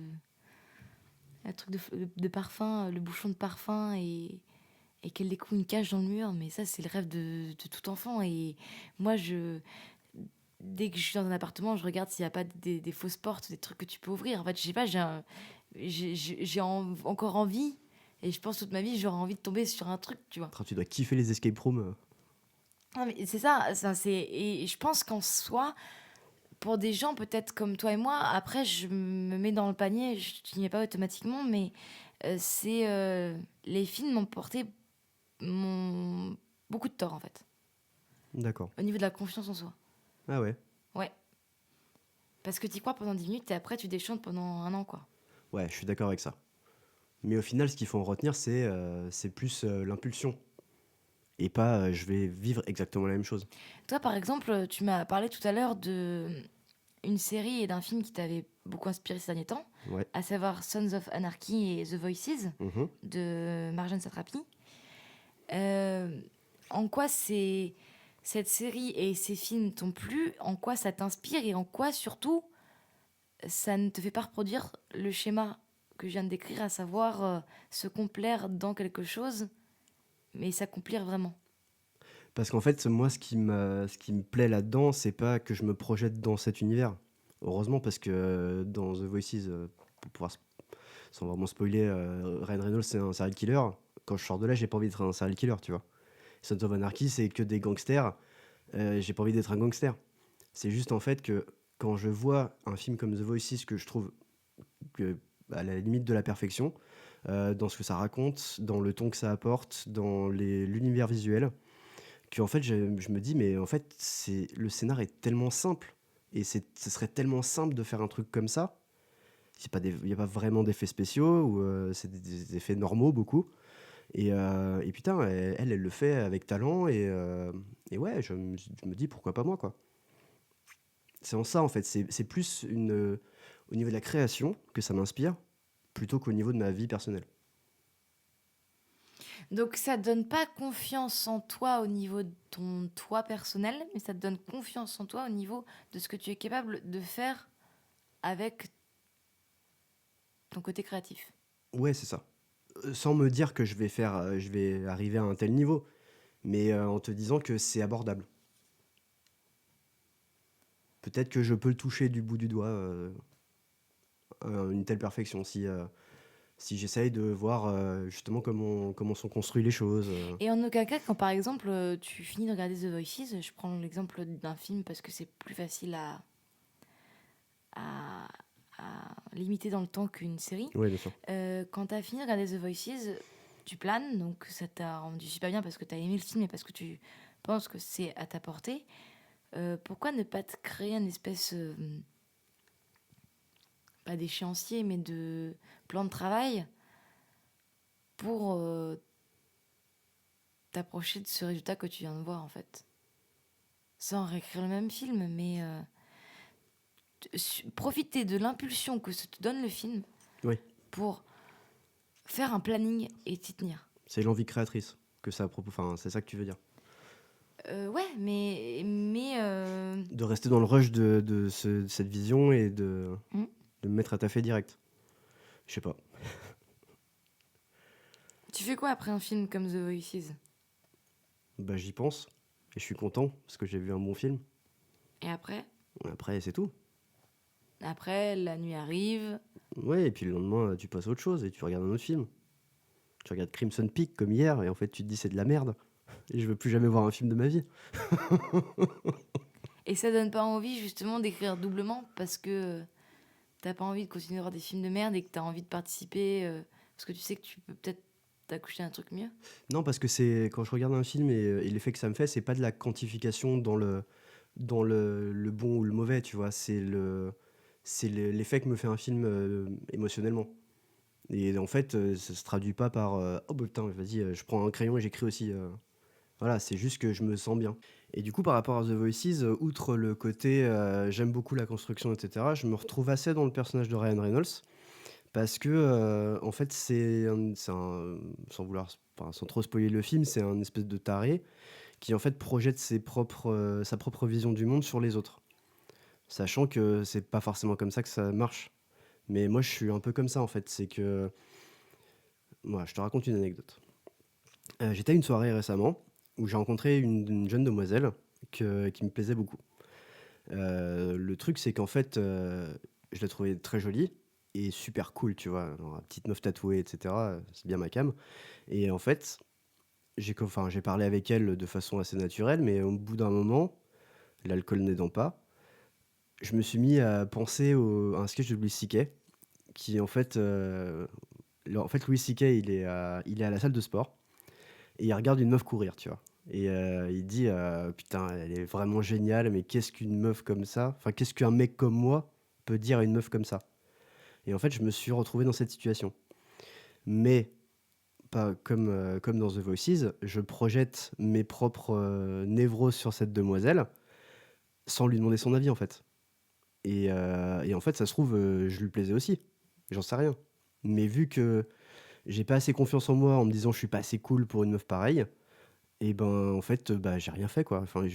A: le truc de parfum, le bouchon de parfum et qu'elle découvre une cache dans le mur. Mais ça, c'est le rêve de tout enfant. Et moi, dès que je suis dans un appartement, je regarde s'il n'y a pas des fausses portes, des trucs que tu peux ouvrir. En fait, je sais pas, encore envie. Et je pense toute ma vie, j'aurais envie de tomber sur un truc, tu vois.
B: Putain, tu dois kiffer les escape rooms.
A: Non, mais c'est ça c'est... Et je pense qu'en soi, pour des gens peut-être comme toi et moi, après, je me mets dans le panier, je n'y mets pas automatiquement, mais les films m'ont porté beaucoup de tort, en fait,
B: D'accord.
A: au niveau de la confiance en soi.
B: Ah ouais.
A: Ouais. Parce que tu crois pendant 10 minutes et après, tu déchantes pendant un an, quoi.
B: Ouais, je suis d'accord avec ça. Mais au final, ce qu'il faut en retenir, c'est plus l'impulsion. Et pas je vais vivre exactement la même chose.
A: Toi, par exemple, tu m'as parlé tout à l'heure de une série et d'un film qui t'avait beaucoup inspiré ces derniers temps,
B: Ouais.
A: à savoir Sons of Anarchy et The Voices
B: Mhm.
A: de Marjane Satrapi. En quoi cette série et ces films t'ont plu? En quoi ça t'inspire? Et en quoi, surtout, ça ne te fait pas reproduire le schéma que je viens de décrire, à savoir se complaire dans quelque chose, mais s'accomplir vraiment?
B: Parce qu'en fait, moi, ce qui me plaît là-dedans, c'est pas que je me projette dans cet univers. Heureusement, parce que dans The Voices, pour pouvoir, sans vraiment spoiler, Ryan Reynolds, c'est un serial killer. Quand je sors de là, j'ai pas envie d'être un serial killer, tu vois. Sons of Anarchy, c'est que des gangsters. J'ai pas envie d'être un gangster. C'est juste en fait que quand je vois un film comme The Voices, que je trouve que, à la limite de la perfection, dans ce que ça raconte, dans le ton que ça apporte, dans l'univers visuel, qu'en fait, je me dis, mais en fait, le scénar est tellement simple, et ce serait tellement simple de faire un truc comme ça. Il n'y a pas vraiment d'effets spéciaux, ou c'est des effets normaux, beaucoup. Et putain, elle le fait avec talent, et ouais, je me dis, pourquoi pas moi, quoi. C'est en ça, en fait. C'est plus au niveau de la création que ça m'inspire, plutôt qu'au niveau de ma vie personnelle.
A: Donc ça te donne pas confiance en toi au niveau de ton toi personnel, mais ça te donne confiance en toi au niveau de ce que tu es capable de faire avec ton côté créatif.
B: Ouais, c'est ça. Sans me dire que je vais arriver à un tel niveau, mais en te disant que c'est abordable. Peut-être que je peux le toucher du bout du doigt, une telle perfection, si j'essaye de voir justement comment sont construites les choses.
A: Et en aucun cas, quand par exemple tu finis de regarder The Voices, je prends l'exemple d'un film parce que c'est plus facile à, à limiter dans le temps qu'une série.
B: Oui, bien sûr.
A: Quand tu as fini de regarder The Voices, tu planes, donc ça t'a rendu super bien parce que tu as aimé le film et parce que tu penses que c'est à ta portée. Pourquoi ne pas te créer une espèce, pas d'échéancier, mais de plan de travail pour t'approcher de ce résultat que tu viens de voir en fait? Sans réécrire le même film, mais profiter de l'impulsion que se te donne le film
B: Oui,
A: pour faire un planning et t'y tenir.
B: c'est l'envie créatrice que ça propose. Enfin, c'est ça que tu veux dire.
A: Ouais,
B: De rester dans le rush de cette vision et
A: hmm.
B: de me mettre à taffer direct. Je sais pas.
A: Tu fais quoi après un film comme The Voices?
B: Bah, j'y pense. Et je suis content parce que j'ai vu un bon film.
A: Et après,
B: Après, c'est tout.
A: la nuit arrive.
B: Ouais, et puis le lendemain, tu passes à autre chose et tu regardes un autre film. Tu regardes Crimson Peak comme hier et en fait, tu te dis c'est de la merde. Et je veux plus jamais voir un film de ma vie.
A: Et ça donne pas envie justement d'écrire doublement parce que t'as pas envie de continuer à voir des films de merde et que t'as envie de participer parce que tu sais que tu peux peut-être t'accoucher un truc mieux.
B: Non, parce que c'est quand je regarde un film et l'effet que ça me fait, c'est pas de la quantification dans le bon ou le mauvais, tu vois. L'effet que me fait un film émotionnellement. Et en fait, ça se traduit pas par oh bah putain, vas-y, je prends un crayon et j'écris aussi. Voilà, c'est juste que je me sens bien. Et du coup, par rapport à The Voices, outre le côté j'aime beaucoup la construction, etc., je me retrouve assez dans le personnage de Ryan Reynolds. Parce que, en fait, sans vouloir, enfin, sans trop spoiler le film, c'est un espèce de taré qui, en fait, projette sa propre vision du monde sur les autres. Sachant que c'est pas forcément comme ça que ça marche. Mais moi, je suis un peu comme ça, en fait. C'est que, moi, je te raconte une anecdote. J'étais à une soirée récemment où j'ai rencontré une jeune demoiselle qui me plaisait beaucoup. Le truc, c'est qu'en fait, je la trouvais très jolie et super cool, tu vois. Genre, petite meuf tatouée, etc. C'est bien ma cam. Et en fait, j'ai parlé avec elle de façon assez naturelle, mais au bout d'un moment, l'alcool n'aidant pas, je me suis mis à penser à un sketch de Louis C.K. qui, en fait, Louis C.K. il est à la salle de sport et il regarde une meuf courir, tu vois. Et il dit putain, elle est vraiment géniale, mais qu'est-ce qu'une meuf comme ça, enfin, qu'est-ce qu'un mec comme moi peut dire à une meuf comme ça? Et en fait, je me suis retrouvé dans cette situation. Mais pas comme dans The Voices, je projette mes propres névroses sur cette demoiselle sans lui demander son avis, en fait. Et en fait, ça se trouve, je lui plaisais aussi. J'en sais rien. Mais vu que j'ai pas assez confiance en moi en me disant je suis pas assez cool pour une meuf pareille, et ben en fait, bah j'ai rien fait quoi. Enfin,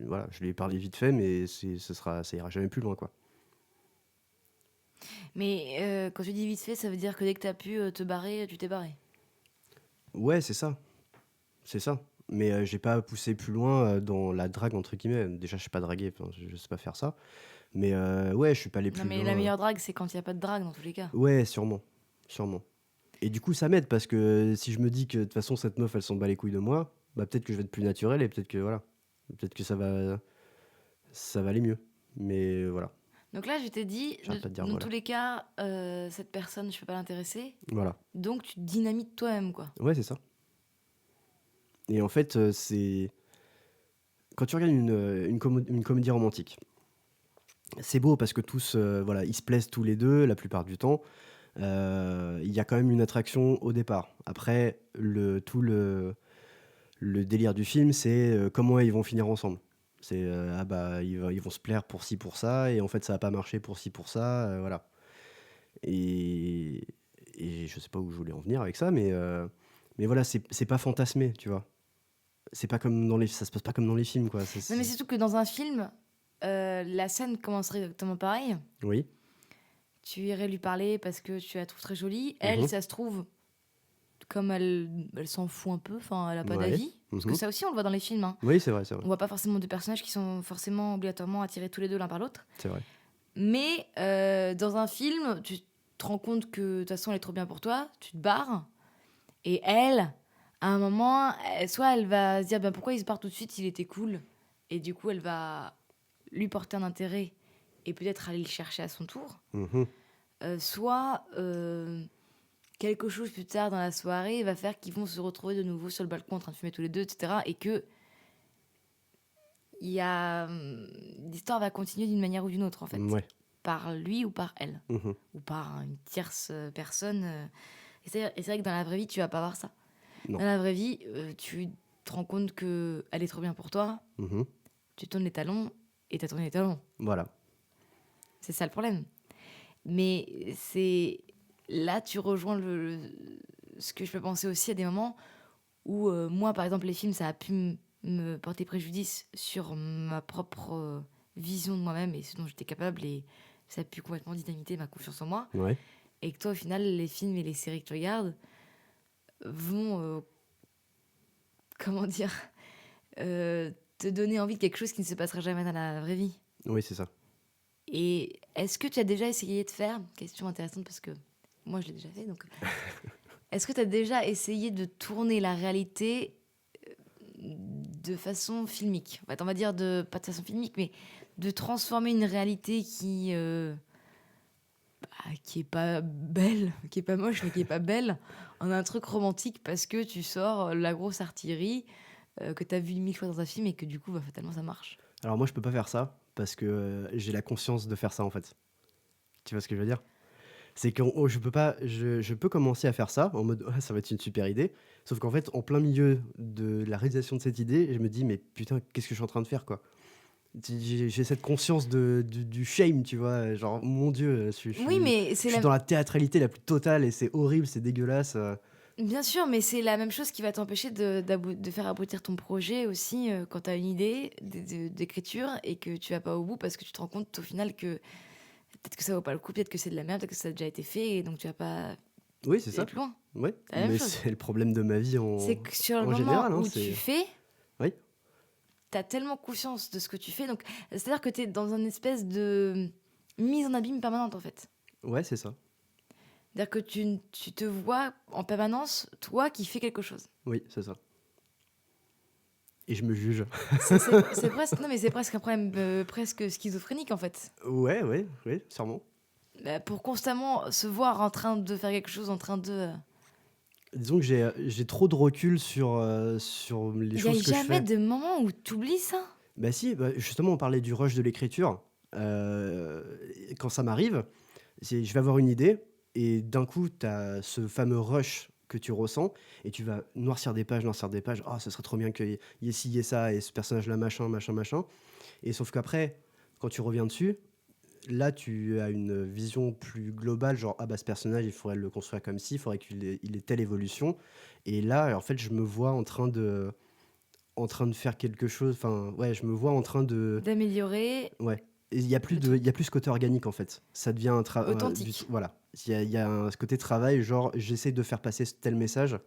B: voilà, je lui ai parlé vite fait, mais ça ira jamais plus loin quoi.
A: Mais quand tu dis vite fait, ça veut dire que dès que t'as pu te barrer, tu t'es barré.
B: Ouais, c'est ça. Mais j'ai pas poussé plus loin dans la drague entre guillemets. Déjà, je sais pas draguer, enfin, je sais pas faire ça. Mais ouais, je suis pas allé
A: Non,
B: plus
A: mais la
B: loin.
A: meilleure drague, c'est quand il n'y a pas de drague dans tous les cas.
B: Ouais, sûrement, sûrement. Et du coup, ça m'aide parce que si je me dis que de toute façon cette meuf, elle s'en bat les couilles de moi, bah peut-être que je vais être plus naturel et peut-être que voilà, peut-être que ça va aller mieux. Mais voilà,
A: Donc là, je t'ai dit,
B: j'arrête pas de dire
A: dans
B: voilà.
A: tous les cas, cette personne, je peux pas l'intéresser.
B: Voilà.
A: Donc tu te dynamites toi-même, quoi.
B: Ouais, c'est ça. Et en fait, c'est quand tu regardes une comédie romantique, c'est beau parce que tous, voilà, ils se plaisent tous les deux la plupart du temps. Il y a quand même une attraction au départ. Après, le délire du film, c'est comment ils vont finir ensemble. C'est ah bah ils vont se plaire pour ci pour ça et en fait ça va pas marcher pour ci pour ça, voilà. Et et je sais pas où je voulais en venir avec ça, mais voilà, c'est pas fantasmé, tu vois. C'est pas comme ça se passe pas comme dans les films, quoi.
A: Non, mais c'est surtout que dans un film, la scène commencerait exactement pareil.
B: Oui.
A: Tu irais lui parler parce que tu la trouves très jolie. Elle,
B: Mhm.
A: ça se trouve, comme elle s'en fout un peu, enfin, elle a pas
B: Ouais.
A: d'avis. Parce que
B: Mhm.
A: ça aussi, on le voit dans les films, hein.
B: Oui, c'est vrai, c'est vrai,
A: On voit pas forcément deux personnages qui sont forcément obligatoirement attirés tous les deux l'un par l'autre.
B: c'est vrai.
A: Mais dans un film, tu te rends compte que de toute façon, elle est trop bien pour toi, tu te barres. Et elle, à un moment, soit elle va se dire ben, pourquoi il se barre tout de suite, il était cool. Et du coup, elle va lui porter un intérêt et peut-être aller le chercher à son tour.
B: Mhm.
A: Soit quelque chose plus tard dans la soirée va faire qu'ils vont se retrouver de nouveau sur le balcon en train de fumer tous les deux, etc. Et que l'histoire va continuer d'une manière ou d'une autre, en fait.
B: Ouais.
A: Par lui ou par elle.
B: Mhm.
A: Ou par une tierce personne. Et c'est vrai que dans la vraie vie, tu vas pas voir ça.
B: Non.
A: Dans la vraie vie, tu te rends compte qu'elle est trop bien pour toi,
B: Mhm.
A: tu tournes les talons et t'as tourné les talons.
B: Voilà.
A: C'est ça le problème. Mais c'est là, tu rejoins ce que je peux penser aussi à des moments où moi, par exemple, les films, ça a pu me porter préjudice sur ma propre vision de moi-même et ce dont j'étais capable et ça a pu complètement dynamiter ma confiance en moi.
B: Ouais.
A: Et que toi, au final, les films et les séries que tu regardes vont, comment dire, te donner envie de quelque chose qui ne se passera jamais dans la vraie vie.
B: Oui, c'est ça.
A: Et est-ce que tu as déjà essayé de faire, question intéressante parce que moi je l'ai déjà fait, donc est-ce que tu as déjà essayé de tourner la réalité de façon filmique? En fait, on va dire pas de façon filmique, mais de transformer une réalité qui est pas belle, qui est pas moche, mais qui est pas belle, en un truc romantique parce que tu sors la grosse artillerie que tu as vu 1000 fois dans un film et que du coup, bah, fatalement, ça marche.
B: Alors moi, je peux pas faire ça parce que j'ai la conscience de faire ça en fait. Tu vois ce que je veux dire? C'est que je peux pas, je peux commencer à faire ça en mode ah, ça va être une super idée. Sauf qu'en fait, en plein milieu de la réalisation de cette idée, je me dis mais putain, qu'est-ce que je suis en train de faire quoi? J'ai cette conscience du shame, tu vois, genre mon Dieu,
A: Oui, mais
B: je
A: c'est
B: suis
A: la...
B: dans la théâtralité la plus totale et c'est horrible, c'est dégueulasse.
A: Bien sûr, mais c'est la même chose qui va t'empêcher de faire aboutir ton projet aussi quand tu as une idée d'écriture et que tu vas pas au bout parce que tu te rends compte au final que peut-être que ça vaut pas le coup, peut-être que c'est de la merde, peut-être que ça a déjà été fait et donc tu vas pas
B: Oui, c'est
A: aller
B: ça.
A: plus loin.
B: Ouais,
A: C'est la même
B: mais
A: chose.
B: c'est le problème de ma vie
A: C'est que sur le
B: en
A: moment
B: général, hein,
A: où tu fais,
B: Oui,
A: tu as tellement conscience de ce que tu fais. Donc, c'est-à-dire que tu es dans une espèce de mise en abîme permanente en fait.
B: ouais, c'est ça.
A: C'est-à-dire que tu te vois en permanence, toi qui fais quelque chose.
B: Oui, c'est ça. Et je me juge.
A: C'est presque, non, mais c'est presque un problème presque schizophrénique en fait.
B: Ouais, ouais, oui, sûrement.
A: Bah, pour constamment se voir en train de faire quelque chose, en train de...
B: Disons que j'ai trop de recul sur les
A: Il n'y a
B: choses que je
A: jamais
B: fais.
A: de moment où tu oublies ça.
B: Bah si, bah, justement, on parlait du rush de l'écriture. Euh, Quand ça m'arrive, je vais avoir une idée et d'un coup, tu as ce fameux rush que tu ressens et tu vas noircir des pages, noircir des pages. Ah, ce serait trop bien qu'il y ait ci, il y ait ça et ce personnage-là, machin, machin, machin. Et sauf qu'après, quand tu reviens dessus, là, tu as une vision plus globale, genre, ah bah ce personnage, il faudrait le construire comme ci, il faudrait il ait telle évolution. Et là, en fait, je me vois en train de faire quelque chose, enfin, ouais, je me vois en train de...
A: D'améliorer
B: Ouais. Et il y a plus
A: le truc.
B: il y a plus ce côté organique, en fait. Ça devient
A: Authentique.
B: voilà. Il y a ce côté travail, genre, j'essaie de faire passer tel message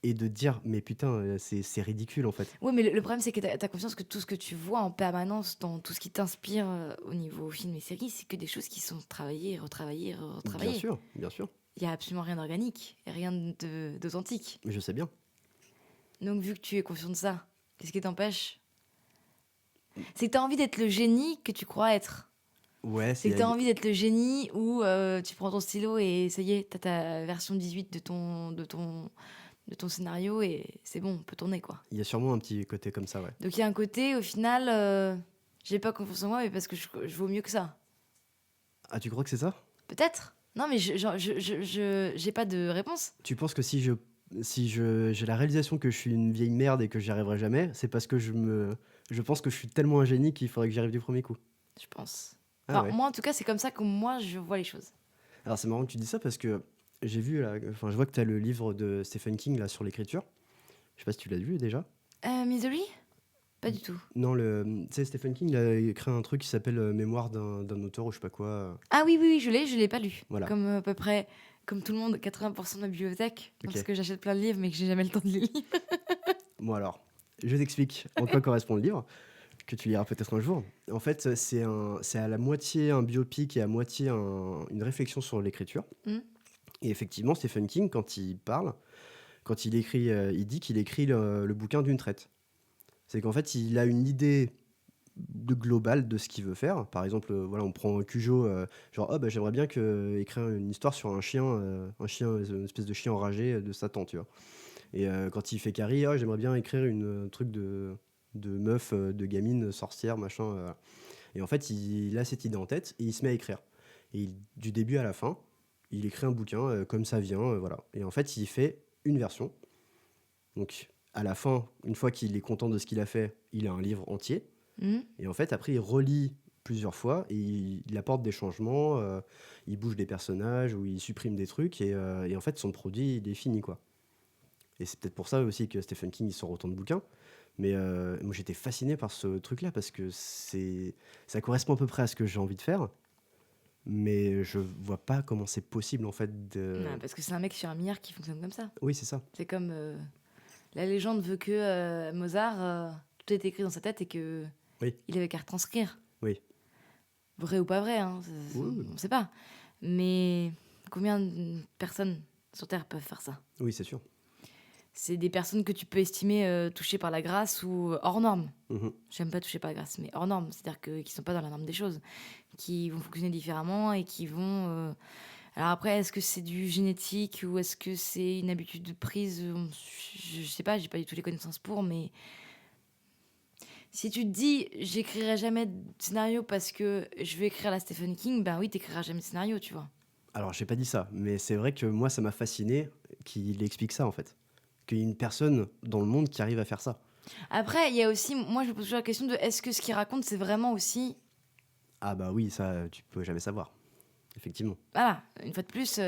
B: et de dire, mais putain, c'est ridicule, en fait.
A: Oui, mais le problème, c'est que tu as conscience que tout ce que tu vois en permanence dans tout ce qui t'inspire au niveau film et séries, c'est que des choses qui sont travaillées, retravaillées,
B: Bien
A: retravaillées.
B: sûr, bien sûr.
A: Il n'y a absolument rien d'organique, et rien d'authentique.
B: Mais je sais bien.
A: Donc, vu que tu es conscient de ça, qu'est-ce qui t'empêche? C'est que tu as envie d'être le génie que tu crois être.
B: Ouais,
A: C'est que tu as envie d'être le génie où tu prends ton stylo et ça y est, tu as ta version 18 de ton scénario et c'est bon, on peut tourner quoi.
B: il y a sûrement un petit côté comme ça, ouais.
A: Donc il y a un côté, au final, j'ai pas confiance en moi, mais parce que je vaux mieux que ça.
B: Ah, tu crois que c'est ça?
A: Peut-être. Non, mais j'ai pas de réponse.
B: Tu penses que j'ai la réalisation que je suis une vieille merde et que j'y arriverai jamais, c'est parce que je pense que je suis tellement un génie qu'il faudrait que j'y arrive du premier coup.
A: Je pense.
B: Ah
A: Enfin,
B: ouais.
A: moi, en tout cas, c'est comme ça que moi, je vois les choses.
B: Alors c'est marrant que tu dis ça parce que j'ai vu là, enfin je vois que tu as le livre de Stephen King là sur l'écriture. Je sais pas si tu l'as vu déjà.
A: Misery? Pas du tout.
B: Non, tu sais, Stephen King il a écrit un truc qui s'appelle Mémoire d'un auteur ou je sais pas quoi.
A: Ah oui, oui, oui, je l'ai pas lu.
B: Voilà.
A: Comme à peu près, comme tout le monde, 80% de ma bibliothèque.
B: Ok.
A: Parce que j'achète plein de livres, mais que j'ai jamais le temps de les lire.
B: Bon alors, je t'explique en quoi correspond le livre, que tu liras peut-être un jour. En fait, c'est à la moitié un biopic et à moitié une réflexion sur l'écriture.
A: Hmm.
B: Et effectivement, Stephen King, quand il parle, quand il écrit, il dit qu'il écrit le bouquin d'une traite. C'est qu'en fait, il a une idée globale de ce qu'il veut faire. Par exemple, voilà, on prend Cujo, genre, oh, bah, j'aimerais bien écrire une histoire sur un chien, une espèce de chien enragé de Satan, tu vois. Et quand il fait Carrie, oh, j'aimerais bien écrire un truc de meuf, de gamine, sorcière, machin. Et en fait, il a cette idée en tête et il se met à écrire. Et du début à la fin, il écrit un bouquin comme ça vient, voilà. Et en fait, il fait une version. Donc, à la fin, une fois qu'il est content de ce qu'il a fait, il a un livre entier.
A: Hmm.
B: Et en fait, après, il relit plusieurs fois et il apporte des changements, il bouge des personnages ou il supprime des trucs et en fait, son produit, il est fini, quoi. Et c'est peut-être pour ça aussi que Stephen King, il sort autant de bouquins. Mais moi, j'étais fasciné par ce truc-là parce que ça correspond à peu près à ce que j'ai envie de faire. Mais je vois pas comment c'est possible, en fait,
A: Non, parce que c'est un mec sur un milliard qui fonctionne comme ça.
B: Oui, c'est ça.
A: C'est comme la légende veut que Mozart tout est écrit dans sa tête et que
B: Oui.
A: il avait qu'à retranscrire.
B: Oui.
A: Vrai ou pas vrai, hein,
B: Oui.
A: on sait pas. Mais combien de personnes sur Terre peuvent faire ça?
B: Oui, c'est sûr.
A: C'est des personnes que tu peux estimer touchées par la grâce ou hors norme.
B: Mhm.
A: J'aime pas toucher par la grâce, mais hors norme. C'est-à-dire qui sont pas dans la norme des choses, qui vont fonctionner différemment et qui vont... Alors après, est-ce que c'est du génétique ou est-ce que c'est une habitude de prise? Je sais pas, j'ai pas du tout les connaissances pour, mais si tu te dis j'écrirai jamais de scénario parce que je vais écrire la Stephen King, ben oui, t'écriras jamais de scénario, tu vois.
B: Alors, j'ai pas dit ça, mais c'est vrai que moi, ça m'a fasciné qu'il explique ça, en fait. Qu'il y ait une personne dans le monde qui arrive à faire ça.
A: Après, il y a aussi, moi je me pose toujours la question de est-ce que ce qu'il raconte c'est vraiment aussi,
B: Ah bah oui, ça, tu peux jamais savoir. Effectivement.
A: voilà, une fois de plus,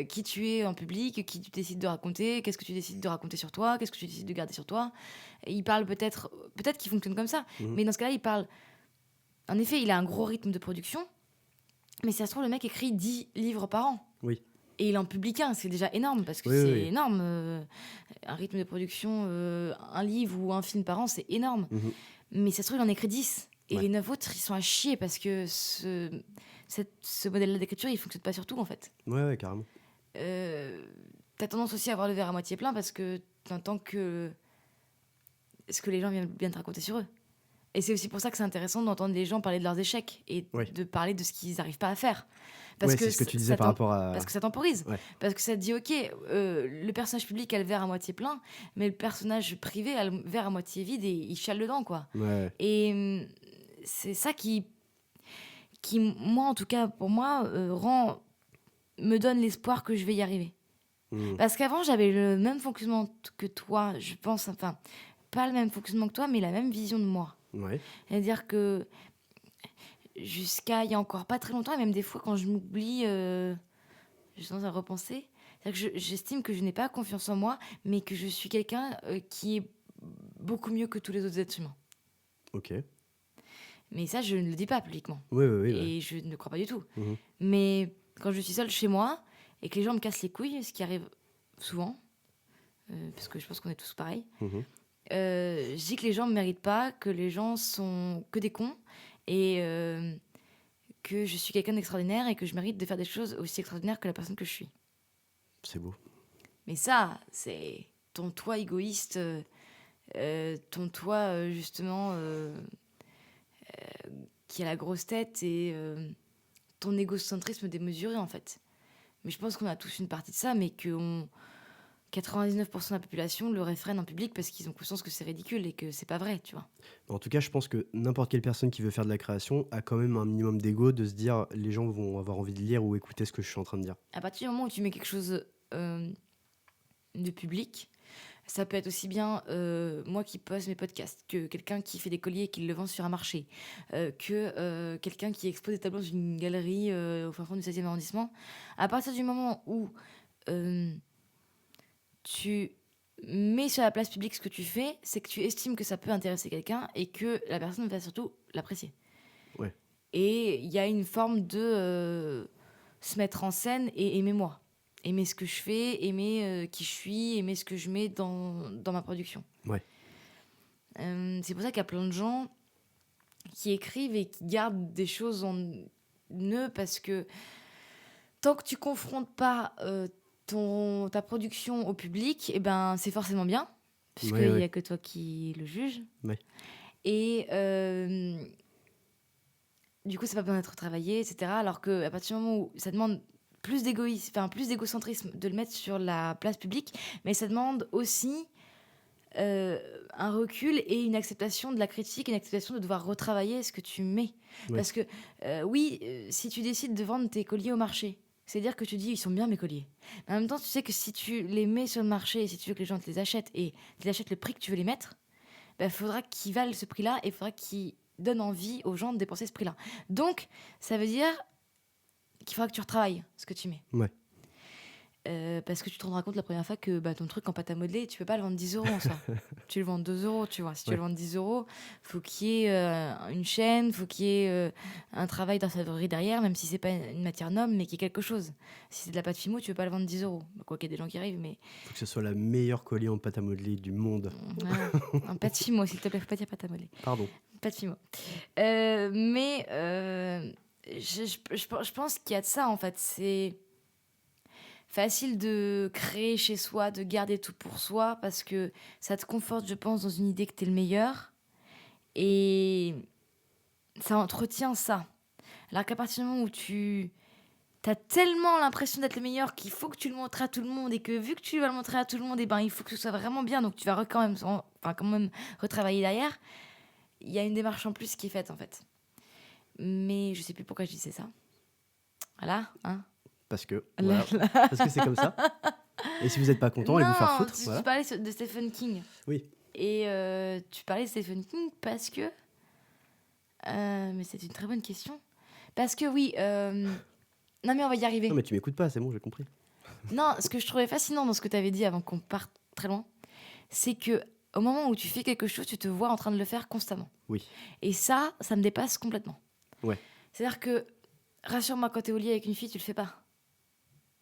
A: qui tu es en public, qui tu décides de raconter, qu'est-ce que tu décides de raconter sur toi, qu'est-ce que tu décides de garder sur toi. Et il parle peut-être qu'il fonctionne comme ça,
B: Mhm.
A: mais dans ce cas-là, il parle. En effet, il a un gros rythme de production, mais si ça se trouve, le mec écrit 10 livres par an.
B: Oui.
A: Et il en publie qu'un, c'est déjà énorme, parce que
B: Oui,
A: c'est
B: oui.
A: énorme. Un rythme de production, un livre ou un film par an, c'est énorme.
B: Mhm.
A: Mais ça se trouve, il en écrit 10. Et
B: Ouais.
A: les 9 autres, ils sont à chier, parce que ce modèle-là d'écriture, il fonctionne pas sur tout, en fait.
B: Ouais, carrément.
A: T'as tendance aussi à avoir le verre à moitié plein, parce que t'entends que ce que les gens viennent te raconter sur eux. Et c'est aussi pour ça que c'est intéressant d'entendre les gens parler de leurs échecs et
B: Oui.
A: de parler de ce qu'ils n'arrivent pas à faire.
B: Ouais, c'est ce que tu disais par rapport à...
A: Parce que ça temporise.
B: Ouais.
A: Parce que ça te dit, ok, le personnage public a le verre à moitié plein, mais le personnage privé a le verre à moitié vide et il chiale dedans, quoi.
B: Ouais.
A: Et c'est ça qui, moi, en tout cas, pour moi, me donne l'espoir que je vais y arriver.
B: Mhm.
A: Parce qu'avant, j'avais le même fonctionnement que toi, je pense, enfin, pas le même fonctionnement que toi, mais la même vision de moi.
B: Ouais.
A: C'est-à-dire que jusqu'à il y a encore pas très longtemps, et même des fois quand je m'oublie, j'ai tendance à repenser, c'est-à-dire que j'estime que je n'ai pas confiance en moi, mais que je suis quelqu'un qui est beaucoup mieux que tous les autres êtres humains.
B: Ok.
A: Mais ça, je ne le dis pas publiquement.
B: Oui, oui, oui.
A: Et je ne crois pas du tout.
B: Mhm.
A: Mais quand je suis seule chez moi et que les gens me cassent les couilles, ce qui arrive souvent, parce que je pense qu'on est tous pareils,
B: Mhm.
A: je dis que les gens ne me méritent pas, que les gens sont que des cons et que je suis quelqu'un d'extraordinaire et que je mérite de faire des choses aussi extraordinaires que la personne que je suis.
B: C'est beau.
A: Mais ça, c'est ton toi égoïste, ton toi justement qui a la grosse tête et ton égocentrisme démesuré en fait. Mais je pense qu'on a tous une partie de ça, mais que 99% de la population le réfrène en public parce qu'ils ont conscience que c'est ridicule et que c'est pas vrai, tu vois.
B: En tout cas, je pense que n'importe quelle personne qui veut faire de la création a quand même un minimum d'ego de se dire les gens vont avoir envie de lire ou écouter ce que je suis en train de dire.
A: À partir du moment où tu mets quelque chose de public, ça peut être aussi bien moi qui poste mes podcasts, que quelqu'un qui fait des colliers et qui le vend sur un marché, que quelqu'un qui expose des tableaux dans une galerie au fin fond du 16e arrondissement. À partir du moment où tu mets sur la place publique ce que tu fais, c'est que tu estimes que ça peut intéresser quelqu'un et que la personne va surtout l'apprécier.
B: Ouais.
A: Et il y a une forme de se mettre en scène et aimer moi. Aimer ce que je fais, aimer qui je suis, aimer ce que je mets dans ma production.
B: Ouais.
A: C'est pour ça qu'il y a plein de gens qui écrivent et qui gardent des choses en eux parce que tant que tu confrontes pas ta production au public, eh ben, c'est forcément bien, puisqu'il n'y a que toi qui le juge.
B: Ouais.
A: Et du coup, ça n'a pas besoin d'être travaillé, etc. Alors qu'à partir du moment où ça demande plus d'égocentrisme de le mettre sur la place publique, mais ça demande aussi un recul et une acceptation de la critique, une acceptation de devoir retravailler ce que tu mets.
B: Ouais.
A: Parce que si tu décides de vendre tes colliers au marché, c'est-à-dire que tu dis ils sont bien mes colliers. Mais en même temps, tu sais que si tu les mets sur le marché, si tu veux que les gens te les achètent et te les achètent le prix que tu veux les mettre, il faudra qu'ils valent ce prix-là et il faudra qu'ils donnent envie aux gens de dépenser ce prix-là. Donc, ça veut dire qu'il faudra que tu retravailles ce que tu mets.
B: Ouais.
A: Parce que tu te rendras compte la première fois que ton truc en pâte à modeler, tu peux pas le vendre 10 € en soi. Tu le vends 2 €, tu vois. Si tu veux
B: Ouais.
A: le vendre 10 €, faut qu'il y ait une chaîne, faut qu'il y ait un travail d'orfèvrerie derrière, même si c'est pas une matière noble, mais qu'il y ait quelque chose. Si c'est de la pâte Fimo, tu peux pas le vendre 10 €. Quoi qu'il y ait des gens qui arrivent, mais
B: Faut que ce soit la meilleure collier en pâte à modeler du monde.
A: voilà. Un pâte Fimo, s'il te plaît, faut pas dire pâte à modeler.
B: Pardon.
A: Pâte Fimo. Mais je pense qu'il y a de ça, en fait. C'est facile de créer chez soi, de garder tout pour soi, parce que ça te conforte, je pense, dans une idée que t'es le meilleur. Et ça entretient ça. Alors qu'à partir du moment où t'as tellement l'impression d'être le meilleur qu'il faut que tu le montres à tout le monde, et que vu que tu vas le montrer à tout le monde, et il faut que ce soit vraiment bien, donc tu vas quand même retravailler derrière. Il y a une démarche en plus qui est faite, en fait. Mais je sais plus pourquoi je disais ça. Voilà, hein.
B: Parce que,
A: Là,
B: voilà. Parce que c'est comme ça. Et si vous n'êtes pas content, allez vous faire foutre.
A: tu
B: Voilà.
A: parlais de Stephen King.
B: Oui.
A: Et tu parlais de Stephen King parce que... mais c'est une très bonne question. Parce que oui... non mais on va y arriver.
B: Non, mais tu m'écoutes pas, c'est bon, j'ai compris.
A: Non, ce que je trouvais fascinant dans ce que tu avais dit avant qu'on parte très loin, c'est que au moment où tu fais quelque chose, tu te vois en train de le faire constamment.
B: Oui.
A: Et ça me dépasse complètement.
B: Ouais.
A: C'est-à-dire que, rassure-moi, quand t'es au lit avec une fille, tu le fais pas.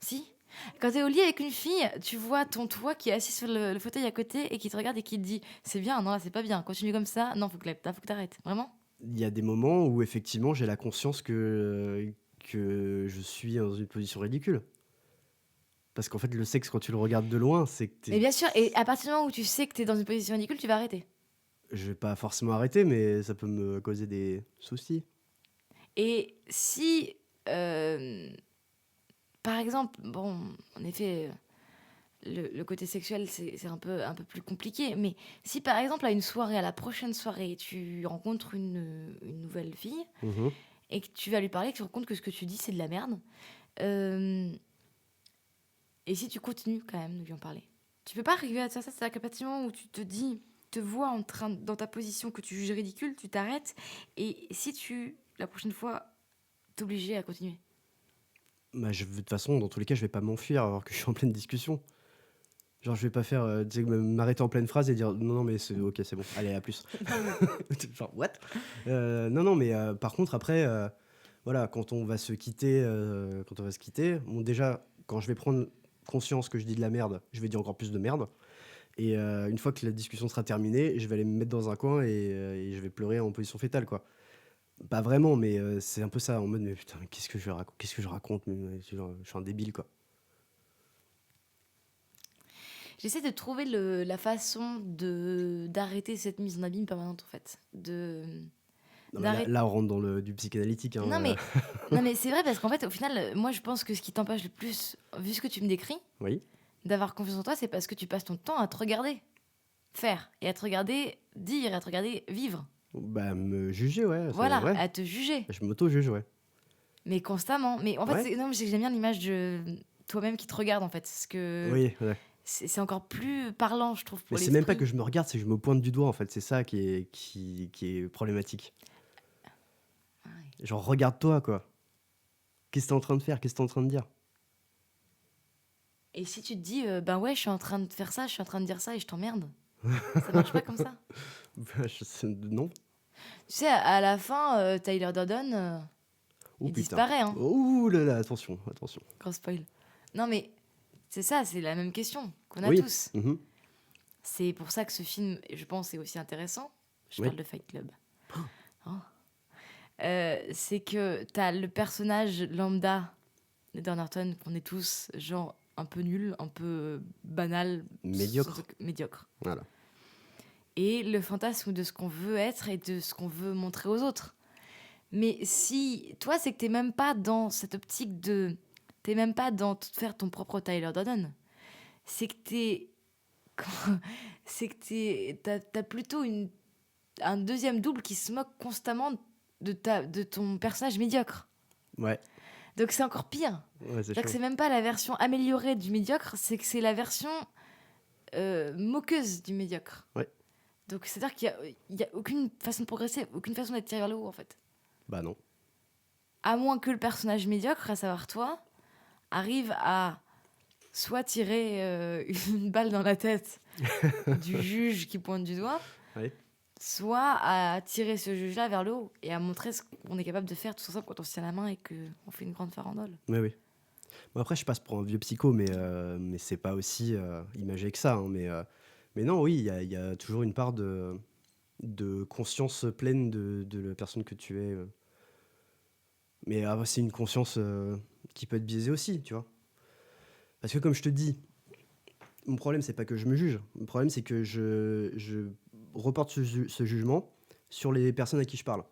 A: Si. Quand t'es au lit avec une fille, tu vois ton toit qui est assis sur le fauteuil à côté et qui te regarde et qui te dit c'est bien, non là c'est pas bien, continue comme ça, non faut que t'arrêtes. Vraiment.
B: Il y a des moments où effectivement j'ai la conscience que je suis dans une position ridicule. Parce qu'en fait, le sexe, quand tu le regardes de loin, c'est que
A: Mais bien sûr, et à partir du moment où tu sais que t'es dans une position ridicule, tu vas arrêter.
B: Je vais pas forcément arrêter, mais ça peut me causer des soucis.
A: Et si, par exemple, bon, en effet, le côté sexuel, c'est un peu plus compliqué, mais si par exemple, à une soirée, à la prochaine soirée, tu rencontres une nouvelle fille
B: Mhm.
A: et que tu vas lui parler, que tu te rends compte que ce que tu dis, c'est de la merde, et si tu continues quand même de lui en parler, tu peux pas arriver à faire ça, c'est à partir du moment où tu te vois en train, dans ta position que tu juges ridicule, tu t'arrêtes, et si la prochaine fois, t'es obligé à continuer.
B: Bah, de toute façon, dans tous les cas, je vais pas m'enfuir alors que je suis en pleine discussion. Genre, je vais pas faire, tu sais, m'arrêter en pleine phrase et dire non, non, mais c'est ok, c'est bon, allez, à plus. Genre, what? Non, non, mais par contre, après, voilà, quand on va se quitter, bon, déjà, quand je vais prendre conscience que je dis de la merde, je vais dire encore plus de merde. Et une fois que la discussion sera terminée, je vais aller me mettre dans un coin et je vais pleurer en position fétale, quoi. Pas vraiment, mais c'est un peu ça, en mode, mais putain, qu'est-ce que je raconte, mais, genre, je suis un débile, quoi.
A: J'essaie de trouver la façon d'arrêter cette mise en abîme permanente, en fait.
B: Non, mais là, on rentre dans du psychanalytique, hein.
A: Non, mais c'est vrai, parce qu'en fait, au final, moi, je pense que ce qui t'empêche le plus, vu ce que tu me décris,
B: Oui.
A: d'avoir confiance en toi, c'est parce que tu passes ton temps à te regarder faire, et à te regarder dire, et à te regarder vivre.
B: Bah, me juger, ouais.
A: Voilà,
B: Ouais.
A: à te juger.
B: Je m'auto-juge, ouais.
A: Mais constamment. Mais en fait,
B: Ouais.
A: non, j'aime bien l'image de toi-même qui te regarde, en fait. Parce que
B: Oui, ouais.
A: c'est encore plus parlant, je trouve, pour
B: Mais c'est
A: l'esprit.
B: même pas que je me regarde, c'est que je me pointe du doigt, en fait. C'est ça qui est problématique.
A: Ouais.
B: Genre, regarde-toi, quoi. Qu'est-ce que t'es en train de faire? Qu'est-ce que t'es en train de dire?
A: Et si tu te dis, ouais, je suis en train de faire ça, je suis en train de dire ça et je t'emmerde, ça marche pas comme ça.
B: Bah, non.
A: Tu sais, à la fin, Tyler Durden,
B: Oh
A: il
B: putain.
A: disparaît, hein.
B: Ouh là là, attention, attention.
A: Gros spoil. Non, mais c'est ça, c'est la même question qu'on a
B: Oui.
A: tous.
B: Mhm.
A: C'est pour ça que ce film, je pense, est aussi intéressant. Je
B: Oui.
A: parle de Fight Club. Oh. C'est que t'as le personnage lambda d'Edward Norton, qu'on est tous, genre, un peu nul, un peu banal, médiocre.
B: Voilà.
A: Et le fantasme de ce qu'on veut être et de ce qu'on veut montrer aux autres. Mais si toi, c'est que t'es même pas dans cette optique de... T'es même pas dans faire ton propre Tyler Durden. C'est que t'as plutôt un deuxième double qui se moque constamment de ton personnage médiocre.
B: Ouais.
A: Donc c'est encore pire.
B: Ouais, c'est
A: C'est-à-dire que
B: chaud.
A: c'est même pas la version améliorée du médiocre, c'est que c'est la version moqueuse du médiocre.
B: Ouais.
A: Donc c'est-à-dire qu'il y a aucune façon de progresser, aucune façon d'être tiré vers le haut, en fait.
B: Bah non.
A: À moins que le personnage médiocre, à savoir toi, arrive à soit tirer une balle dans la tête du juge qui pointe du doigt,
B: Oui.
A: soit à tirer ce juge-là vers le haut et à montrer ce qu'on est capable de faire tous ensemble quand on se tient la main et qu'on fait une grande farandole.
B: Oui, oui. Bon, après, je passe pour un vieux psycho, mais c'est pas aussi imagé que ça, hein, mais non, oui, il y a toujours une part de conscience pleine de la personne que tu es. Mais c'est une conscience qui peut être biaisée aussi, tu vois. Parce que comme je te dis, mon problème, c'est pas que je me juge. Mon problème, c'est que je reporte ce jugement sur les personnes à qui je parle.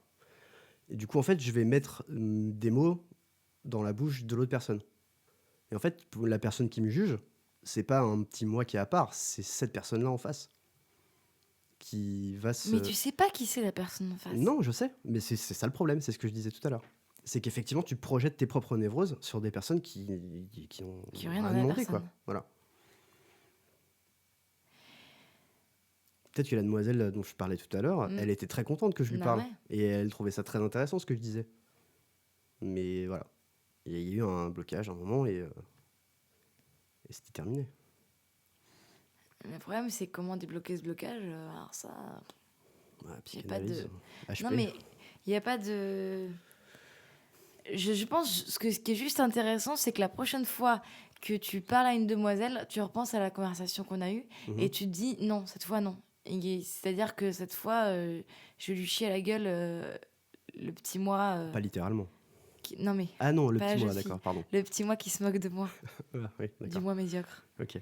B: Et du coup, en fait, je vais mettre des mots dans la bouche de l'autre personne. Et en fait, pour la personne qui me juge, c'est pas un petit moi qui est à part, c'est cette personne-là en face qui va
A: Mais
B: se...
A: tu sais pas qui c'est la personne en face.
B: Non, je sais, mais c'est ça le problème, c'est ce que je disais tout à l'heure. C'est qu'effectivement, tu projettes tes propres névroses sur des personnes qui ont
A: Qui ont rien
B: rien
A: demandé à
B: demandé, quoi.
A: personne.
B: Voilà. Peut-être que la demoiselle dont je parlais tout à l'heure,
A: Mm.
B: elle était très contente que je lui
A: Bah
B: parle.
A: ouais.
B: Et elle trouvait ça très intéressant ce que je disais. Mais voilà. Il y a eu un blocage à un moment et c'était terminé.
A: Le problème, c'est comment débloquer ce blocage. Alors ça,
B: Ouais,
A: il n'y a pas de...
B: psychanalyse, HP.
A: Non, mais il n'y a pas de... Je pense que ce qui est juste intéressant, c'est que la prochaine fois que tu parles à une demoiselle, tu repenses à la conversation qu'on a eue
B: Mhm.
A: et tu te dis non, cette fois non. C'est-à-dire que cette fois, je lui chie à la gueule le petit moi.
B: Pas littéralement.
A: Non mais,
B: Ah non, le
A: pas la
B: petit moi,
A: jeune fille.
B: d'accord, pardon.
A: Le petit moi qui se moque de moi,
B: Ah, oui,
A: du
B: d'accord.
A: moi médiocre.
B: Ok.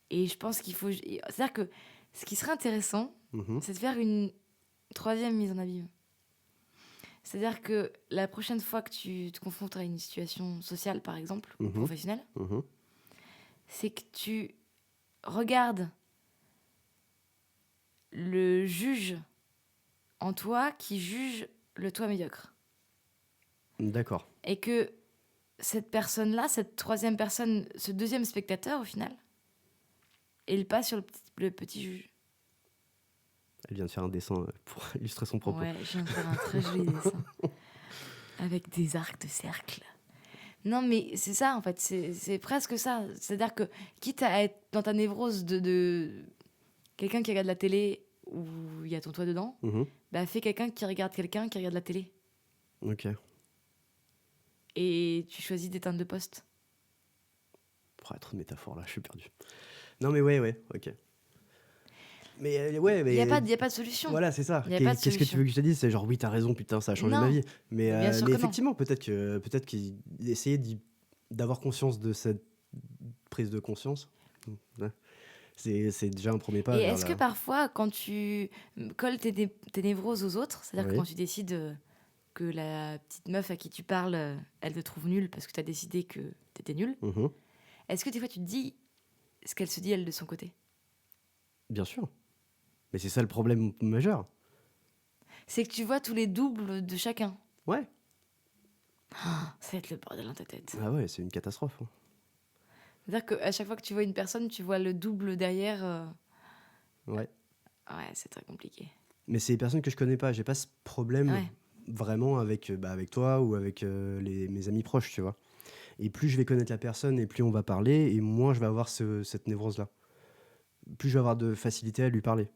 A: Et je pense qu'il faut. C'est-à-dire que ce qui serait intéressant,
B: Mhm.
A: c'est de faire une troisième mise en abîme. C'est-à-dire que la prochaine fois que tu te confrontes à une situation sociale, par exemple, ou
B: Mhm.
A: professionnelle,
B: Mhm.
A: c'est que tu regardes le juge en toi qui juge le toi médiocre.
B: D'accord.
A: Et que cette personne-là, cette troisième personne, ce deuxième spectateur, au final, il passe sur le petit juge.
B: Elle vient de faire un dessin pour illustrer son propos.
A: Ouais, je viens de faire un très joli dessin. Avec des arcs de cercle. Non, mais c'est ça, en fait. C'est presque ça. C'est-à-dire que, quitte à être dans ta névrose de quelqu'un qui regarde la télé où il y a ton toit dedans,
B: Mhm.
A: bah fais quelqu'un qui regarde la télé.
B: Ok.
A: Et tu choisis d'éteindre le poste.
B: Pour être une métaphore là, je suis perdu. Non mais ouais, ok. Mais ouais,
A: Il n'y a,
B: mais
A: y a pas de solution.
B: voilà, c'est ça.
A: Il n'y a pas de
B: Qu'est-ce que tu
A: solution.
B: veux que je te dise? C'est genre oui, t'as raison, putain, ça a changé ma
A: Non,
B: vie. Mais,
A: mais bien sûr que non.
B: effectivement, peut-être qu'essayer d'avoir conscience de cette prise de conscience, ouais, c'est déjà un premier pas
A: Et
B: vers
A: est-ce que
B: la.
A: parfois, quand tu colles tes névroses aux autres, c'est-à-dire que
B: Oui.
A: quand tu décides que la petite meuf à qui tu parles, elle te trouve nulle parce que tu as décidé que tu étais nulle,
B: Mhm.
A: est-ce que des fois tu te dis ce qu'elle se dit elle de son côté?
B: Bien sûr. Mais c'est ça le problème majeur.
A: C'est que tu vois tous les doubles de chacun.
B: Ouais.
A: Ça va être le bordel dans ta tête.
B: Ah ouais, c'est une catastrophe, hein.
A: C'est-à-dire qu'à chaque fois que tu vois une personne, tu vois le double derrière.
B: Ouais.
A: Ouais, c'est très compliqué.
B: Mais c'est des personnes que je connais pas. J'ai pas ce problème
A: Ouais.
B: vraiment avec toi ou avec mes amis proches, tu vois. Et plus je vais connaître la personne et plus on va parler, et moins je vais avoir cette névrose-là. Plus je vais avoir de facilité à lui parler.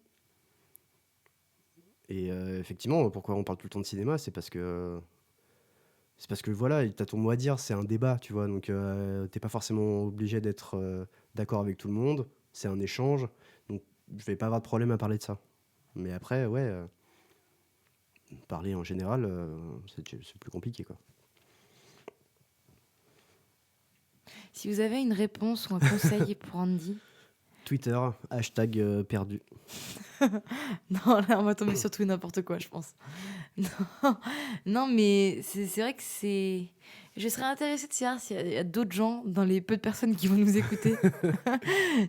B: Et effectivement, pourquoi on parle tout le temps de cinéma, c'est parce que voilà, t'as ton mot à dire, c'est un débat, tu vois. Donc t'es pas forcément obligé d'être d'accord avec tout le monde. C'est un échange. Donc je vais pas avoir de problème à parler de ça. Mais après, ouais, parler en général, c'est plus compliqué, quoi.
A: Si vous avez une réponse ou un conseil pour Andy.
B: Twitter, hashtag perdu.
A: Non, là, on va tomber sur tout et n'importe quoi, je pense. Non, non mais c'est vrai que c'est... Je serais intéressée de savoir s'il y a d'autres gens, dans les peu de personnes qui vont nous écouter,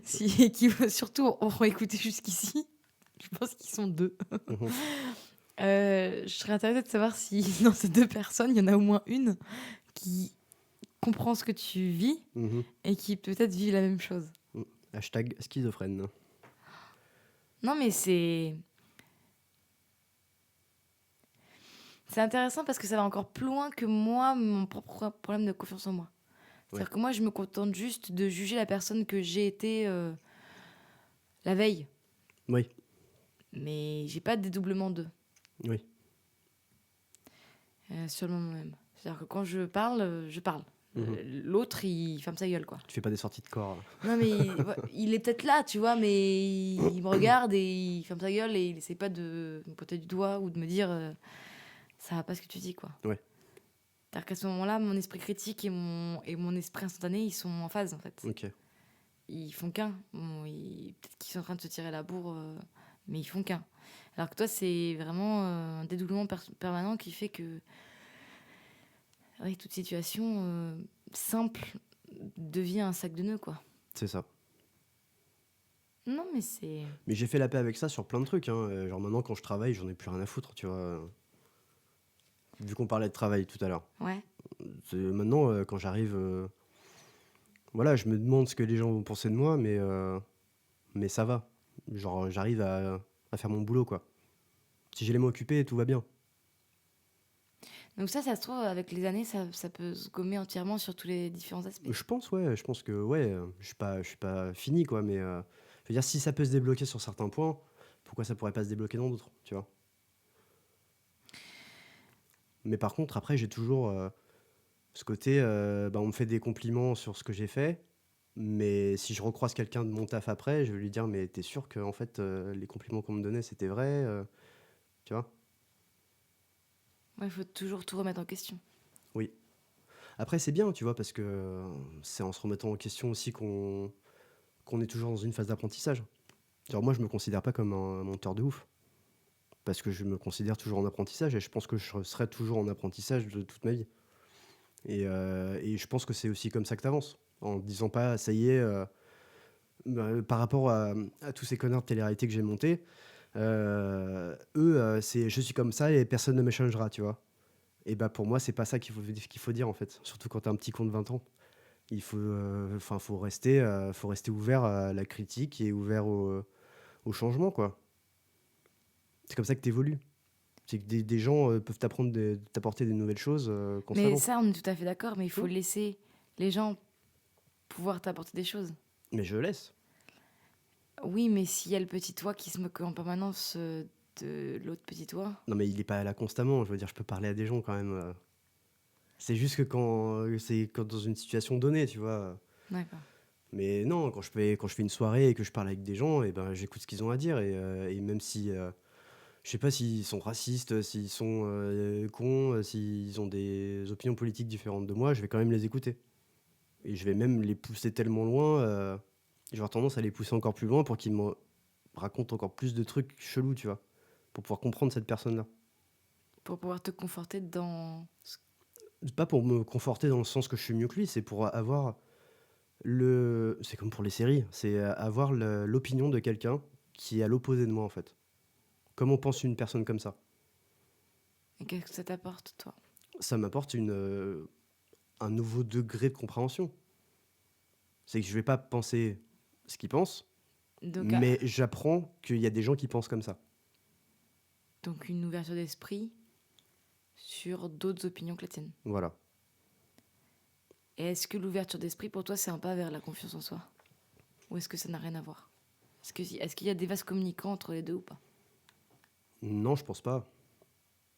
A: qui surtout auront écouté jusqu'ici. Je pense qu'ils sont 2.
B: Mhm.
A: Je serais intéressée de savoir si dans ces 2 personnes, il y en a au moins une qui comprend ce que tu vis
B: Mhm.
A: et qui peut-être vit la même chose.
B: Hashtag schizophrène.
A: Non, mais c'est intéressant parce que ça va encore plus loin que moi, mon propre problème de confiance en moi.
B: Ouais.
A: C'est-à-dire que moi, je me contente juste de juger la personne que j'ai été la veille.
B: Oui,
A: Mais j'ai pas de dédoublement d'eux
B: oui.
A: sur le moment même. C'est-à-dire que quand je parle, je parle.
B: Mhm.
A: L'autre, il ferme sa gueule, quoi.
B: Tu fais pas des sorties de corps.
A: Non, mais ouais, il est peut-être là, tu vois, mais il me regarde et il ferme sa gueule et il essaie pas de me pointer du doigt ou de me dire ça va pas ce que tu dis, quoi.
B: Ouais.
A: C'est-à-dire qu'à ce moment-là, mon esprit critique et mon esprit instantané, ils sont en phase, en fait.
B: Ok.
A: Ils font qu'un. Bon, peut-être qu'ils sont en train de se tirer la bourre, mais ils font qu'un. Alors que toi, c'est vraiment un dédoublement permanent qui fait que oui, toute situation simple devient un sac de nœuds, quoi.
B: C'est ça.
A: Non, mais c'est...
B: Mais j'ai fait la paix avec ça sur plein de trucs. Hein. Genre maintenant, quand je travaille, j'en ai plus rien à foutre, tu vois. Vu qu'on parlait de travail tout à l'heure.
A: Ouais.
B: Maintenant, quand j'arrive, voilà, je me demande ce que les gens vont penser de moi, mais ça va. Genre, j'arrive à faire mon boulot, quoi. Si j'ai les mains occupées, tout va bien.
A: Donc ça se trouve, avec les années, ça peut se gommer entièrement sur tous les différents aspects.
B: Je pense, ouais, je pense que, ouais, je suis pas fini, quoi, mais je veux dire, si ça peut se débloquer sur certains points, pourquoi ça pourrait pas se débloquer dans d'autres, tu vois. Mais par contre, après, j'ai toujours ce côté, bah, on me fait des compliments sur ce que j'ai fait, mais si je recroise quelqu'un de mon taf après, je vais lui dire, mais t'es sûr que en fait, les compliments qu'on me donnait, c'était vrai, tu vois?
A: Ouais, il faut toujours tout remettre en question.
B: Oui. Après, c'est bien, tu vois, parce que c'est en se remettant en question aussi qu'on est toujours dans une phase d'apprentissage. Genre, moi, je me considère pas comme un menteur de ouf, parce que je me considère toujours en apprentissage, et je pense que je serai toujours en apprentissage de toute ma vie. Et je pense que c'est aussi comme ça que t'avances, en te disant pas, ça y est, par rapport à tous ces connards de télé-réalité que j'ai montés, eux, c'est je suis comme ça et personne ne me changera, tu vois. Et bah pour moi, c'est pas ça qu'il faut dire en fait, surtout quand t'as un petit con de 20 ans. Il faut, enfin, faut rester ouvert à la critique et ouvert au changement, quoi. C'est comme ça que t'évolues. C'est que des gens peuvent t'apporter des nouvelles choses
A: Mais
B: constamment.
A: ça, on est tout à fait d'accord, mais il
B: Hmm.
A: faut laisser les gens pouvoir t'apporter des choses.
B: Mais je laisse.
A: Oui, mais s'il y a le petit toi qui se moque en permanence de l'autre petit toi...
B: Non, mais il est pas là constamment. Je veux dire, je peux parler à des gens quand même. C'est juste que quand dans une situation donnée, tu vois.
A: D'accord.
B: Mais non, quand je fais une soirée et que je parle avec des gens, et ben j'écoute ce qu'ils ont à dire. Et même si je sais pas s'ils sont racistes, s'ils sont cons, s'ils ont des opinions politiques différentes de moi, je vais quand même les écouter. Et je vais même les pousser tellement loin, je vais avoir tendance à les pousser encore plus loin pour qu'ils me racontent encore plus de trucs chelous, tu vois, pour pouvoir comprendre cette personne-là.
A: Pour pouvoir te conforter dans...
B: C'est pas pour me conforter dans le sens que je suis mieux que lui, c'est pour avoir c'est comme pour les séries, c'est avoir l'opinion de quelqu'un qui est à l'opposé de moi en fait. Comment pense une personne comme ça?
A: Et qu'est-ce que ça t'apporte, toi?
B: Ça m'apporte un nouveau degré de compréhension. C'est que je vais pas penser ce qu'ils pensent,
A: Donc,
B: mais j'apprends qu'il y a des gens qui pensent comme ça.
A: donc une ouverture d'esprit sur d'autres opinions que les tiennes.
B: Voilà.
A: Et est-ce que l'ouverture d'esprit, pour toi, c'est un pas vers la confiance en soi? Ou est-ce que ça n'a rien à voir? Est-ce qu'il y a des vases communicants entre les deux ou pas?
B: Non, je pense pas.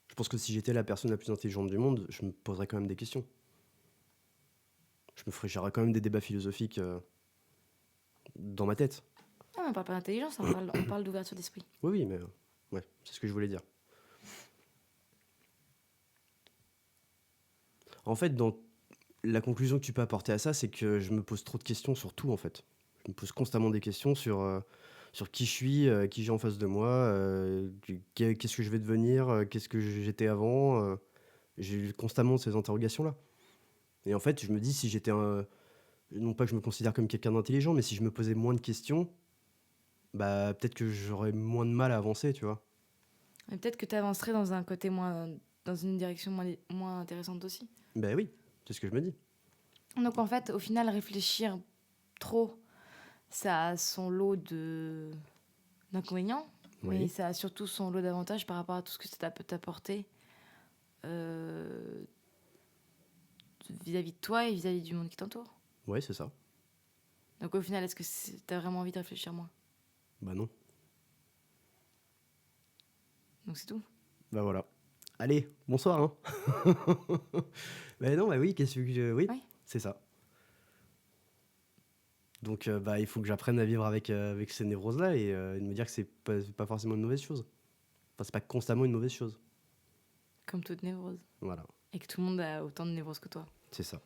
B: Je pense que si j'étais la personne la plus intelligente du monde, je me poserais quand même des questions. J'aurais quand même des débats philosophiques dans ma tête.
A: Non, on parle pas d'intelligence, on parle d'ouverture d'esprit.
B: Oui, oui, mais ouais, c'est ce que je voulais dire. En fait, dans la conclusion que tu peux apporter à ça, c'est que je me pose trop de questions sur tout, en fait. Je me pose constamment des questions sur qui je suis, qui j'ai en face de moi, qu'est-ce que je vais devenir, qu'est-ce que j'étais avant. J'ai constamment ces interrogations-là. Et en fait, je me dis, si j'étais un... Non pas que je me considère comme quelqu'un d'intelligent, mais si je me posais moins de questions, bah peut-être que j'aurais moins de mal à avancer, tu vois.
A: Et peut-être que tu avancerais dans un côté moins... dans une direction moins intéressante aussi.
B: Ben oui, c'est ce que je me dis.
A: Donc en fait, au final, réfléchir trop, ça a son lot d'inconvénients, mais
B: Oui,
A: ça a surtout son lot d'avantages par rapport à tout ce que ça peut t'apporter. vis-à-vis de toi et vis-à-vis du monde qui t'entoure.
B: Ouais, c'est ça.
A: Donc au final, est-ce que t'as vraiment envie de réfléchir moins?
B: Bah non.
A: Donc c'est tout.
B: Bah voilà. Allez, bonsoir, hein. Bah non, bah oui, qu'est-ce que oui,
A: Oui.
B: c'est ça. Donc bah il faut que j'apprenne à vivre avec ces névroses-là et de me dire que c'est pas forcément une mauvaise chose. Enfin, c'est pas constamment une mauvaise chose.
A: Comme toute névrose.
B: Voilà,
A: Et que tout le monde a autant de névrose que toi.
B: c'est ça.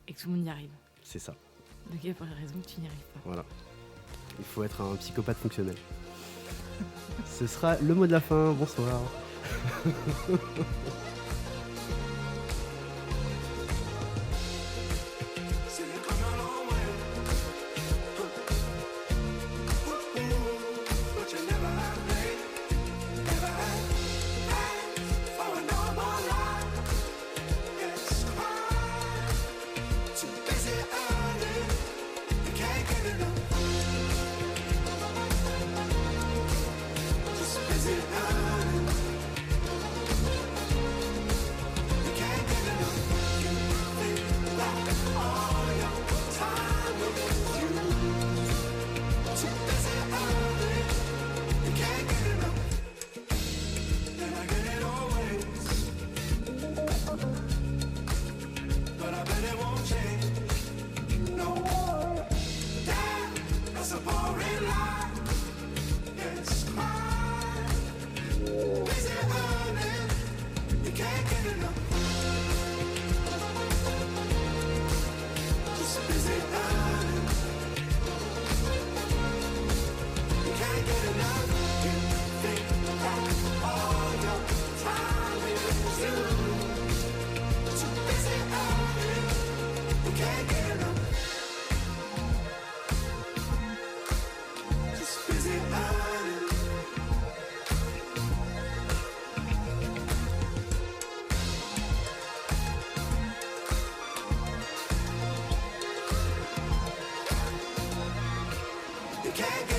A: Et que tout le monde y arrive.
B: C'est ça.
A: Donc il n'y a pas de raison que tu n'y arrives pas.
B: Voilà. Il faut être un psychopathe fonctionnel. Ce sera le mot de la fin. Bonsoir.
C: You can't